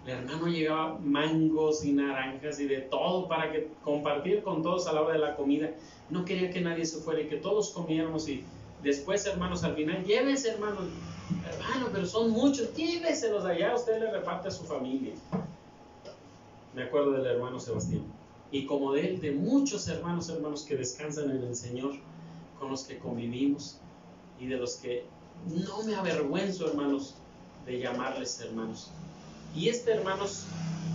S1: El hermano llegaba mangos y naranjas y de todo para compartir con todos a la hora de la comida. No quería que nadie se fuera y que todos comiéramos. Y después, hermanos, al final, llévese, hermano, pero son muchos, lléveselos allá, usted le reparte a su familia. Me acuerdo del hermano Sebastián. Y como de él, de muchos hermanos que descansan en el Señor, con los que convivimos y de los que no me avergüenzo, hermanos, de llamarles hermanos. Y hermanos,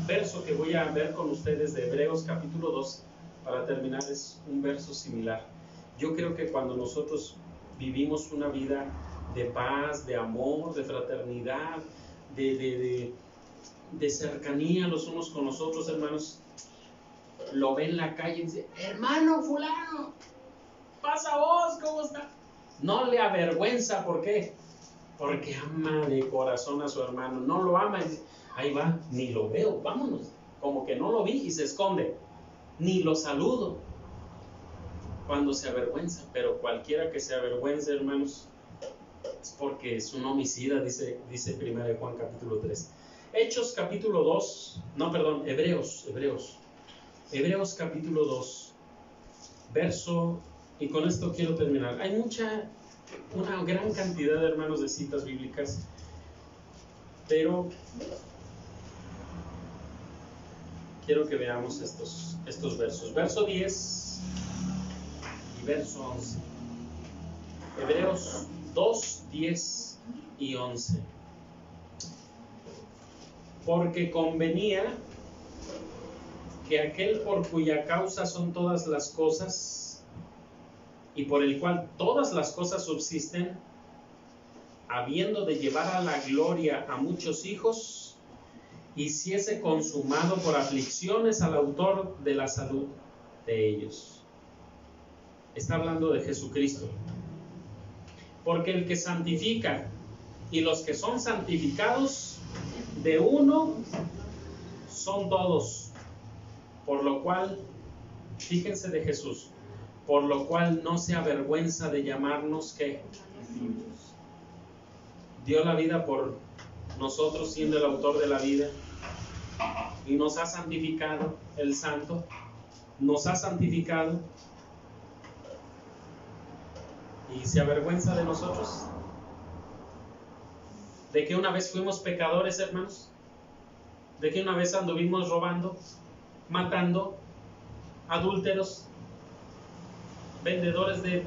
S1: verso que voy a ver con ustedes de Hebreos capítulo 2, para terminar, es un verso similar. Yo creo que cuando nosotros vivimos una vida de paz, de amor, de fraternidad, de cercanía los unos con los otros, hermanos, lo ve en la calle y dice: hermano fulano, pasa vos, ¿cómo está? No le avergüenza. ¿Por qué? Porque ama de corazón a su hermano. No lo ama y dice: ahí va, ni lo veo, vámonos. Como que no lo vi y se esconde. Ni lo saludo. Cuando se avergüenza. Pero cualquiera que se avergüence, hermanos, es porque es un homicida, dice 1 Juan capítulo 3. Hebreos capítulo 2, verso, y con esto quiero terminar. Hay una gran cantidad de, hermanos, de citas bíblicas, pero quiero que veamos estos versos. Verso 10 y verso 11. Hebreos 2, 10 y 11. Porque convenía que aquel por cuya causa son todas las cosas y por el cual todas las cosas subsisten, habiendo de llevar a la gloria a muchos hijos, hiciese consumado por aflicciones al autor de la salud de ellos. Está hablando de Jesucristo. Porque el que santifica y los que son santificados, de uno son todos. Por lo cual, fíjense de Jesús, por lo cual no se avergüenza de llamarnos ¿qué? Dio la vida por nosotros, siendo el autor de la vida, y nos ha santificado, el Santo, nos ha santificado, y se avergüenza de nosotros. ¿De que una vez fuimos pecadores, hermanos? ¿De que una vez anduvimos robando, matando, adúlteros, vendedores de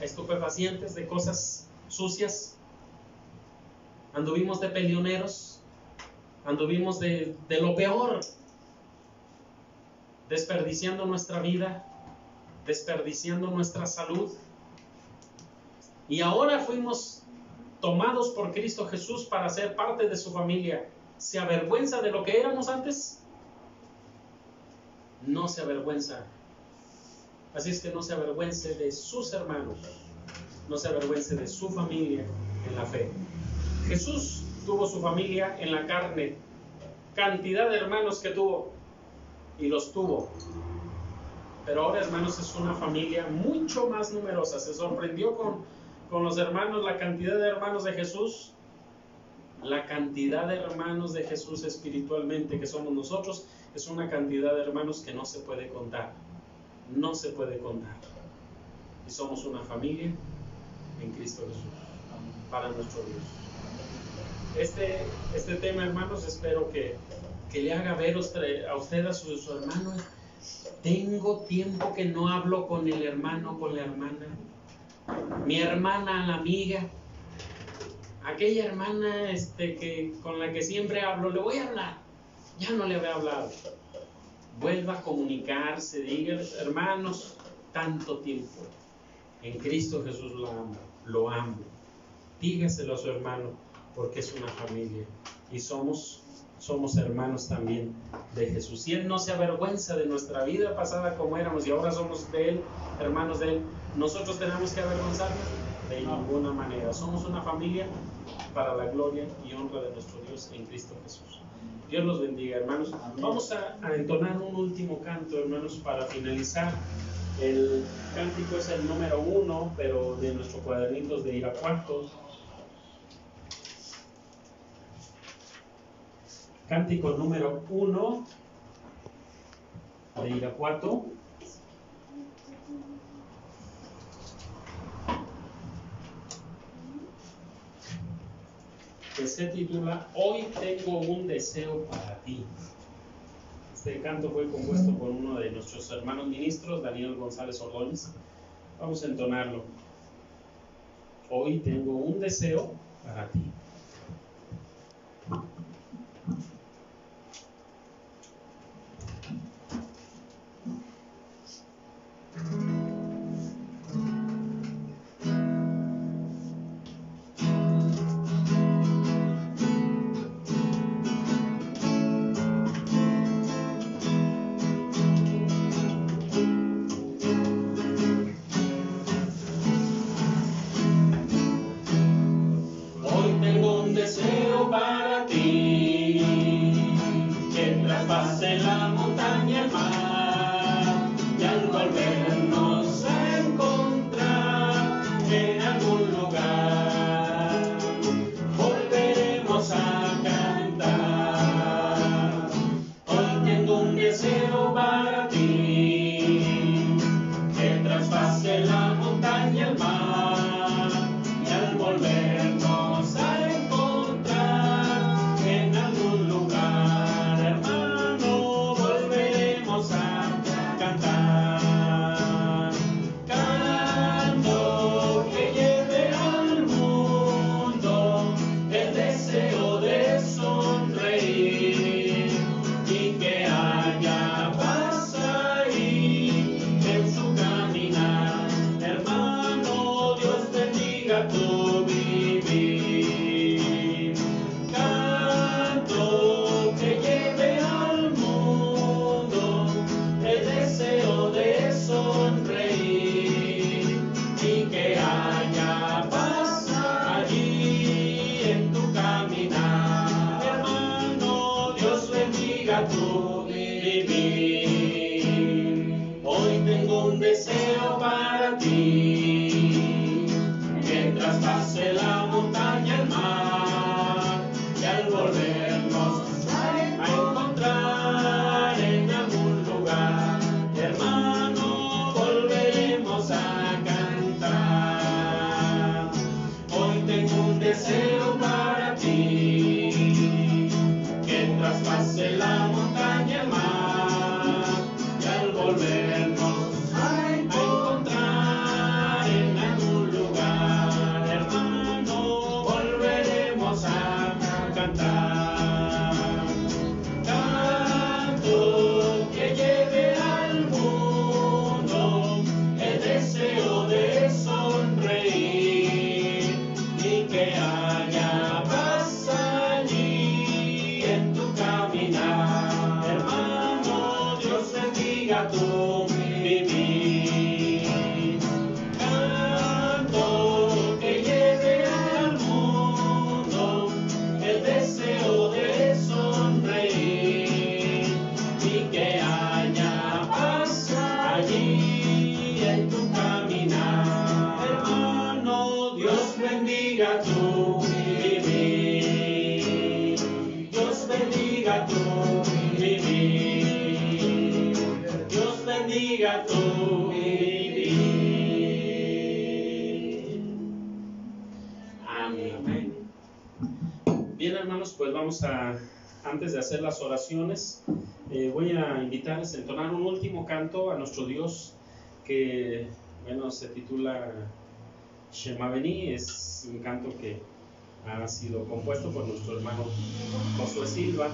S1: estupefacientes, de cosas sucias? Anduvimos de peleoneros, anduvimos de lo peor, desperdiciando nuestra vida, desperdiciando nuestra salud. Y ahora fuimos tomados por Cristo Jesús para ser parte de su familia. ¿Se avergüenza de lo que éramos antes? No se avergüenza. Así es que no se avergüence de sus hermanos, no se avergüence de su familia en la fe. Jesús tuvo su familia en la carne, cantidad de hermanos que tuvo, y los tuvo. Pero ahora, hermanos, es una familia mucho más numerosa. Se sorprendió con los hermanos, la cantidad de hermanos de Jesús, la cantidad de hermanos de Jesús espiritualmente que somos nosotros, es una cantidad de hermanos que no se puede contar. No se puede contar. Y somos una familia en Cristo Jesús, para nuestro Dios. Este tema, hermanos, espero que le haga ver a usted, a su hermano. Tengo tiempo que no hablo con el hermano, con la hermana. Mi hermana, la amiga. Aquella hermana con la que siempre hablo, le voy a hablar. Ya no le voy a hablar. Vuelva a comunicarse, diga, hermanos, tanto tiempo. En Cristo Jesús lo amo. Dígaselo a su hermano, porque es una familia. Y somos hermanos también de Jesús. Y Él no se avergüenza de nuestra vida pasada como éramos y ahora somos de Él, hermanos de Él. ¿Nosotros tenemos que avergonzarnos? De ninguna manera. Somos una familia para la gloria y honra de nuestro Dios en Cristo Jesús. Dios los bendiga, hermanos. Vamos a entonar un último canto, hermanos, para finalizar. El cántico es el número 1, pero de nuestros cuadernitos de Irapuato. Cántico número 1 de Irapuato. Que se titula Hoy tengo un deseo para ti. Este canto fue compuesto por uno de nuestros hermanos ministros, Daniel González Ordóñez. Vamos a entonarlo. Hoy tengo un deseo para ti.
S6: Volvernos a encontrar.
S1: bendiga tu vivir. Dios bendiga tu vivir. Dios bendiga tu vivir. Amén. Bien, hermanos, pues vamos a, antes de hacer las oraciones, voy a invitarles a entonar un último canto a nuestro Dios que, bueno, se titula Shema Beni. Es un canto que ha sido compuesto por nuestro hermano Josué Silva,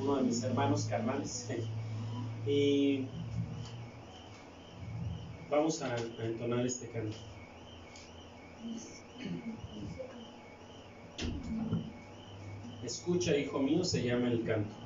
S1: uno de mis hermanos carnales. Y vamos a entonar este canto. Escucha, hijo mío, se llama el canto.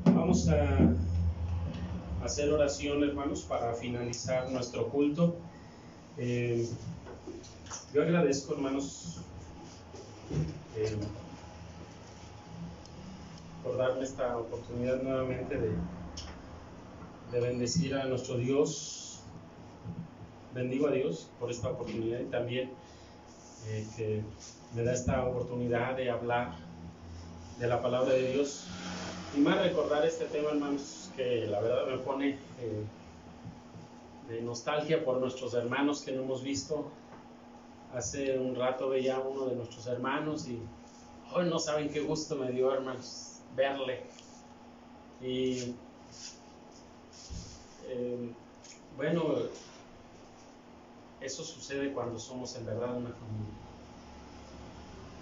S1: Vamos a hacer oración, hermanos, para finalizar nuestro culto. Yo agradezco, hermanos, por darme esta oportunidad nuevamente de bendecir a nuestro Dios. Bendigo a Dios por esta oportunidad y también que me da esta oportunidad de hablar de la palabra de Dios. Y más recordar este tema, hermanos, que la verdad me pone de nostalgia por nuestros hermanos que no hemos visto. Hace un rato veía a uno de nuestros hermanos y hoy no saben qué gusto me dio, hermanos, verle. Y bueno, eso sucede cuando somos en verdad una familia.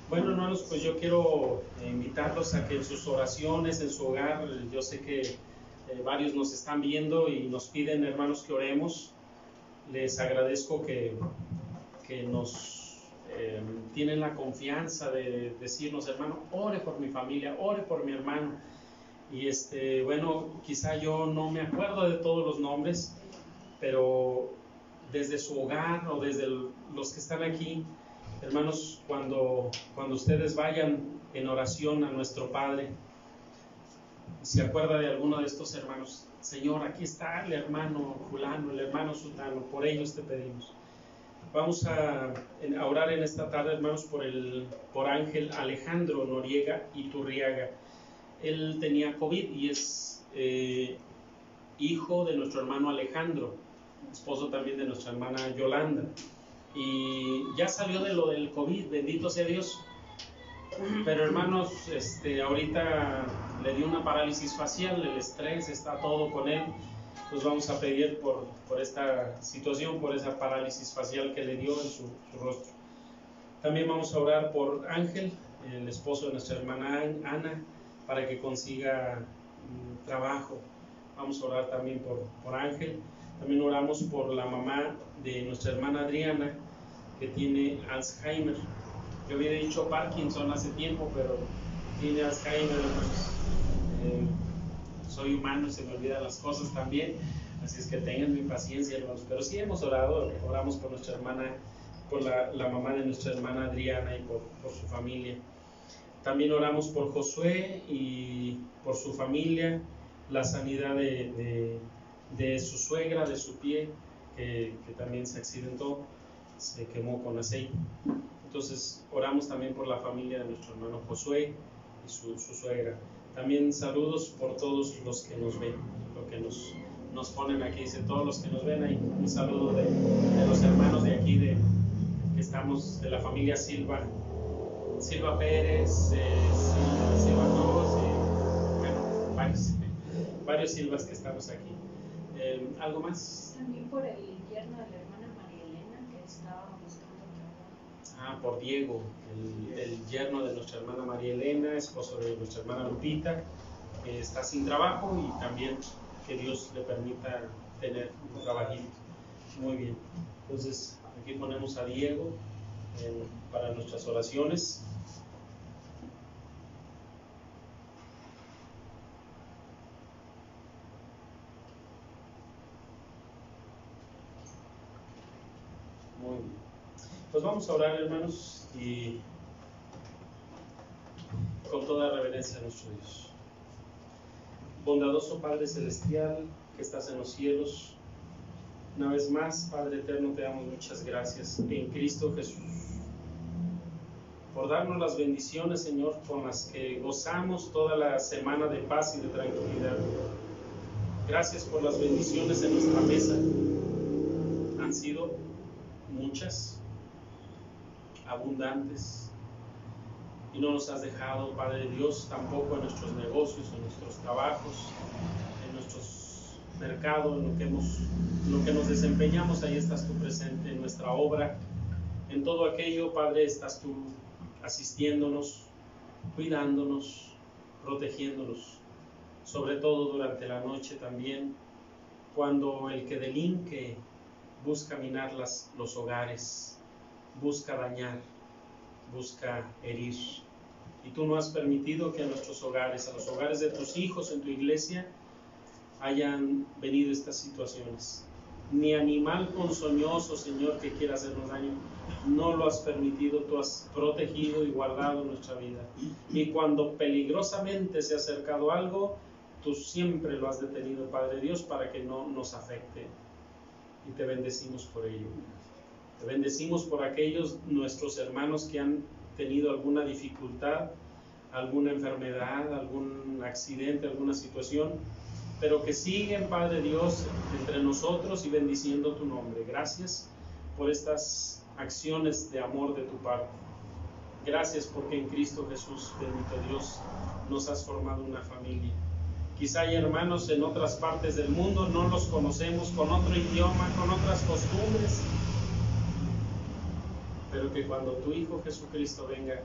S1: Bueno, hermanos, pues yo quiero invitarlos a que en sus oraciones, en su hogar, yo sé que varios nos están viendo y nos piden, hermanos, que oremos. Les agradezco que nos tienen la confianza de decirnos, hermano, ore por mi familia, ore por mi hermano. Y bueno, quizá yo no me acuerdo de todos los nombres, pero desde su hogar o desde los que están aquí, hermanos, cuando ustedes vayan en oración a nuestro Padre, se acuerda de alguno de estos hermanos, Señor, aquí está el hermano fulano, el hermano sultano, por ellos te pedimos. Vamos a orar en esta tarde, hermanos, por Ángel Alejandro Noriega Iturriaga. Él tenía COVID y es hijo de nuestro hermano Alejandro, esposo también de nuestra hermana Yolanda. Y ya salió de lo del COVID, bendito sea Dios. Pero hermanos, ahorita le dio una parálisis facial, el estrés está todo con él. Pues vamos a pedir por esta situación, por esa parálisis facial que le dio en su rostro. También vamos a orar por Ángel, el esposo de nuestra hermana Ana, para que consiga trabajo. Vamos a orar también por Ángel. También oramos por la mamá de nuestra hermana Adriana, que tiene Alzheimer. Yo había dicho Parkinson hace tiempo, pero tiene Alzheimer. Soy humano y se me olvidan las cosas también, así es que tengan mi paciencia, hermanos. Pero sí hemos orado, oramos por nuestra hermana, por la mamá de nuestra hermana Adriana y por su familia. También oramos por Josué y por su familia, la sanidad de su suegra, de su pie, que también se accidentó, se quemó con aceite. Entonces oramos también por la familia de nuestro hermano Josué y su suegra. También saludos por todos los que nos ven, lo que nos ponen aquí, dice todos los que nos ven. Hay un saludo de los hermanos de aquí, que estamos de la familia Silva Pérez, Silva Cruz, y bueno, varios Silvas que estamos aquí. ¿Algo más?
S2: También por el yerno de la hermana María Elena, que estaba buscando trabajo.
S1: Por Diego, el yerno de nuestra hermana María Elena, esposo de nuestra hermana Lupita, que está sin trabajo, y también que Dios le permita tener un trabajito. Muy bien, entonces aquí ponemos a Diego para nuestras oraciones. Muy bien. Pues vamos a orar, hermanos, y con toda reverencia a nuestro Dios. Bondadoso Padre Celestial, que estás en los cielos, una vez más, Padre Eterno, te damos muchas gracias en Cristo Jesús, por darnos las bendiciones, Señor, con las que gozamos toda la semana de paz y de tranquilidad. Gracias por las bendiciones en nuestra mesa. Han sido muchas, abundantes, y no nos has dejado, Padre Dios, tampoco en nuestros negocios, en nuestros trabajos, en nuestros mercados, en lo que nos desempeñamos. Ahí estás tú presente en nuestra obra, en todo aquello, Padre, estás tú asistiéndonos, cuidándonos, protegiéndonos, sobre todo durante la noche también, cuando el que delinque busca minar los hogares, busca dañar, busca herir. Y tú no has permitido que a nuestros hogares, a los hogares de tus hijos en tu iglesia, hayan venido estas situaciones. ni animal ponzoñoso, Señor, que quiera hacernos daño. No lo has permitido, tú has protegido y guardado nuestra vida. Y cuando peligrosamente se ha acercado algo, tú siempre lo has detenido, Padre Dios, para que no nos afecte. Y te bendecimos por ello. Te bendecimos por aquellos nuestros hermanos que han tenido alguna dificultad, alguna enfermedad, algún accidente, alguna situación, pero que siguen, Padre Dios, entre nosotros y bendiciendo tu nombre. Gracias por estas acciones de amor de tu parte. Gracias porque en Cristo Jesús, bendito Dios, nos has formado una familia. Quizá hay hermanos en otras partes del mundo, no los conocemos, con otro idioma, con otras costumbres, pero que cuando tu Hijo Jesucristo venga,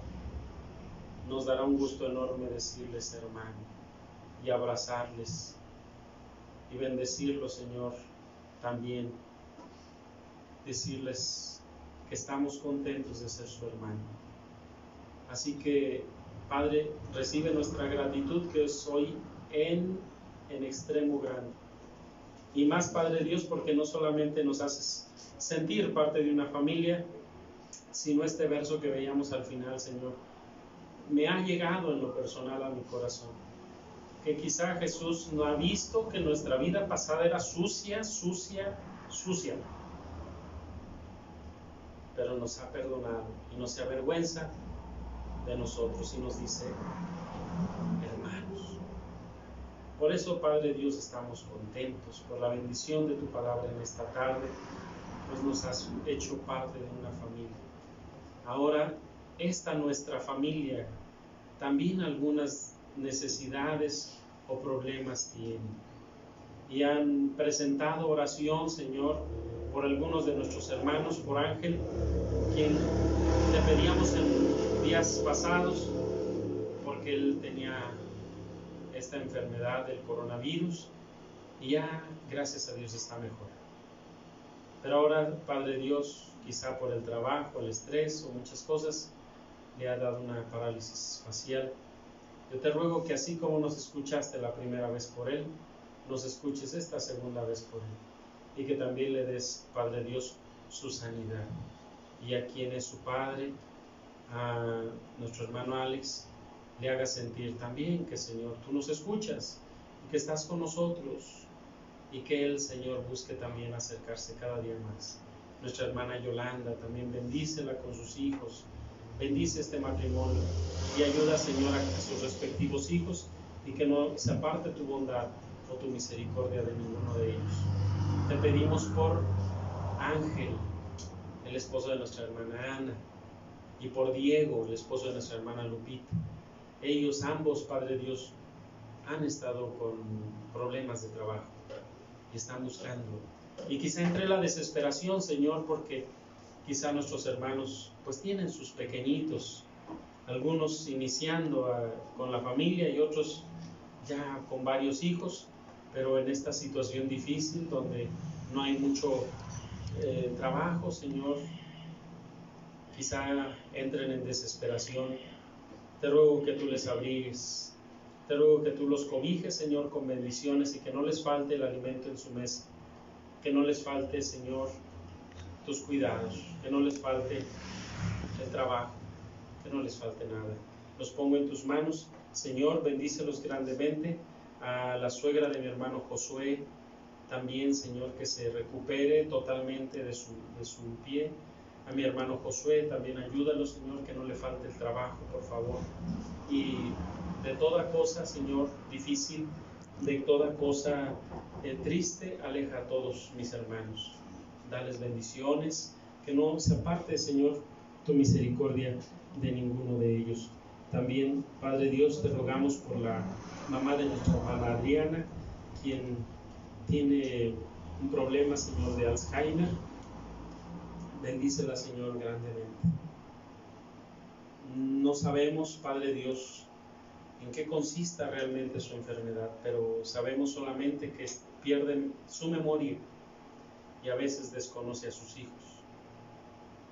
S1: nos dará un gusto enorme decirles hermano y abrazarles y bendecirlos, Señor, también decirles que estamos contentos de ser su hermano. Así que, Padre, recibe nuestra gratitud, que es hoy en extremo grande. Y más, Padre Dios, porque no solamente nos haces sentir parte de una familia, sino este verso que veíamos al final, Señor, me ha llegado en lo personal a mi corazón. Que quizá Jesús no ha visto que nuestra vida pasada era sucia, pero nos ha perdonado y no se avergüenza de nosotros y nos dice hermanos. Por eso, Padre Dios, estamos contentos por la bendición de tu palabra en esta tarde, pues nos has hecho parte de una familia. Ahora, esta nuestra familia también algunas necesidades o problemas tienen, y han presentado oración, Señor, por algunos de nuestros hermanos, por Ángel, quien le pedíamos en días pasados, porque él tenía esta enfermedad del coronavirus, y ya, gracias a Dios, está mejor. Pero ahora, Padre Dios, quizá por el trabajo, el estrés o muchas cosas, le ha dado una parálisis facial. Yo te ruego que así como nos escuchaste la primera vez por él, nos escuches esta segunda vez por él, y que también le des, Padre Dios, su sanidad. Y a quien es su padre, a nuestro hermano Alex, le haga sentir también que, Señor, tú nos escuchas y que estás con nosotros, y que él, Señor, busque también acercarse cada día más. Nuestra hermana Yolanda, también bendícela con sus hijos, bendice este matrimonio y ayuda, Señor, a sus respectivos hijos, y que no se aparte tu bondad o tu misericordia de ninguno de ellos. Te pedimos por Ángel, el esposo de nuestra hermana Ana, y por Diego, el esposo de nuestra hermana Lupita. Ellos ambos, Padre Dios, han estado con problemas de trabajo y están buscando. Y quizá entre la desesperación, Señor, porque quizá nuestros hermanos pues tienen sus pequeñitos, algunos iniciando con la familia y otros ya con varios hijos, pero en esta situación difícil donde no hay mucho trabajo, Señor, quizá entren en desesperación. Te ruego que tú les abrigues, te ruego que tú los cobijes, Señor, con bendiciones, y que no les falte el alimento en su mesa, que no les falte, Señor, tus cuidados, que no les falte el trabajo, que no les falte nada. Los pongo en tus manos, Señor, bendícelos grandemente. A la suegra de mi hermano Josué, también, Señor, que se recupere totalmente de su pie. A mi hermano Josué, también ayúdalo, Señor, que no le falte el trabajo, por favor. Y de toda cosa, Señor, difícil, de toda cosa triste, aleja a todos mis hermanos. Dales bendiciones, que no se aparte, Señor, tu misericordia de ninguno de ellos. También, Padre Dios, te rogamos por la mamá de nuestra hermana Adriana, quien tiene un problema, Señor, de Alzheimer. Bendícela, Señor, grandemente. No sabemos, Padre Dios, en qué consista realmente su enfermedad, pero sabemos solamente que pierde su memoria y a veces desconoce a sus hijos.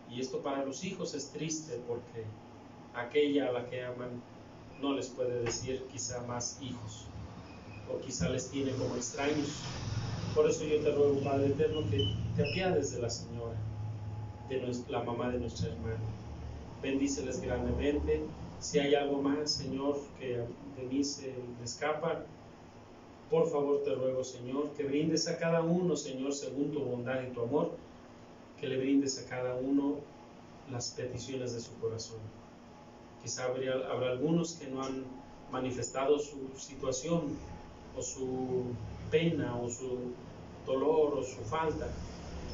S1: Y esto para los hijos es triste, porque aquella a la que aman no les puede decir quizá más hijos, o quizá les tiene como extraños, Por eso yo te ruego, Padre eterno, que te apiades de la señora, de la mamá de nuestra hermana. Bendíceles grandemente. Si hay algo más, Señor, que de mí se me escapa, por favor te ruego, Señor, que brindes a cada uno, Señor, según tu bondad y tu amor, que le brindes a cada uno las peticiones de su corazón. Quizá habrá algunos que no han manifestado su situación o su pena o su dolor o su falta,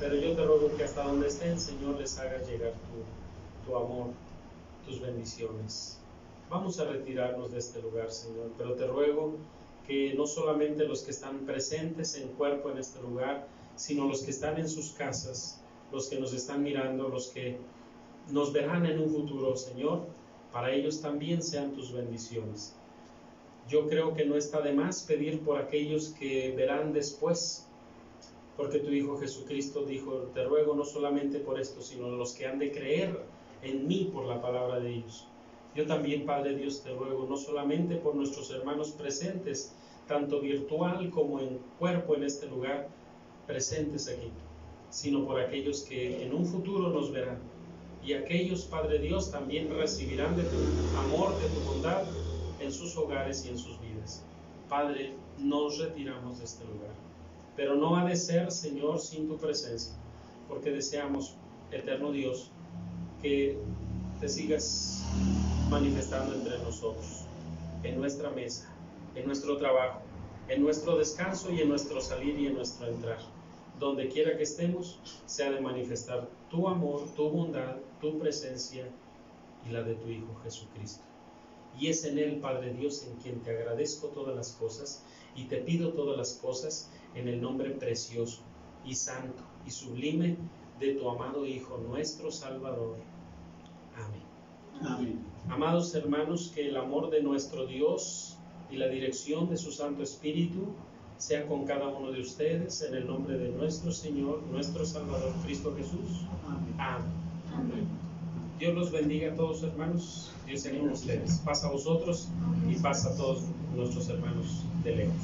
S1: pero yo te ruego que hasta donde estén, Señor, les hagas llegar tu amor, tus bendiciones. Vamos a retirarnos de este lugar, Señor, pero te ruego que no solamente los que están presentes en cuerpo en este lugar, sino los que están en sus casas, los que nos están mirando, los que nos verán en un futuro, Señor, para ellos también sean tus bendiciones. Yo creo que no está de más pedir por aquellos que verán después, porque tu Hijo Jesucristo dijo, te ruego no solamente por esto, sino los que han de creer en mí por la palabra de ellos. Yo también, Padre Dios, te ruego no solamente por nuestros hermanos presentes, tanto virtual como en cuerpo en este lugar, presentes aquí, sino por aquellos que en un futuro nos verán. Y aquellos, Padre Dios, también recibirán de tu amor, de tu bondad en sus hogares y en sus vidas. Padre, nos retiramos de este lugar, pero no ha de ser, Señor, sin tu presencia, porque deseamos, eterno Dios, que te sigas manifestando entre nosotros, en nuestra mesa, en nuestro trabajo, en nuestro descanso y en nuestro salir y en nuestro entrar. Donde quiera que estemos, se ha de manifestar tu amor, tu bondad, tu presencia y la de tu Hijo Jesucristo. Y es en Él, Padre Dios, en quien te agradezco todas las cosas y te pido todas las cosas en el nombre precioso y santo y sublime de tu amado Hijo, nuestro Salvador. Amén.
S3: Amén.
S1: Amados hermanos, que el amor de nuestro Dios y la dirección de su Santo Espíritu sea con cada uno de ustedes, en el nombre de nuestro Señor, nuestro Salvador, Cristo Jesús.
S3: Amén.
S1: Amén.
S5: Amén.
S1: Dios los bendiga a todos, hermanos. Dios sea con ustedes. Paz a vosotros y paz a todos nuestros hermanos de lejos.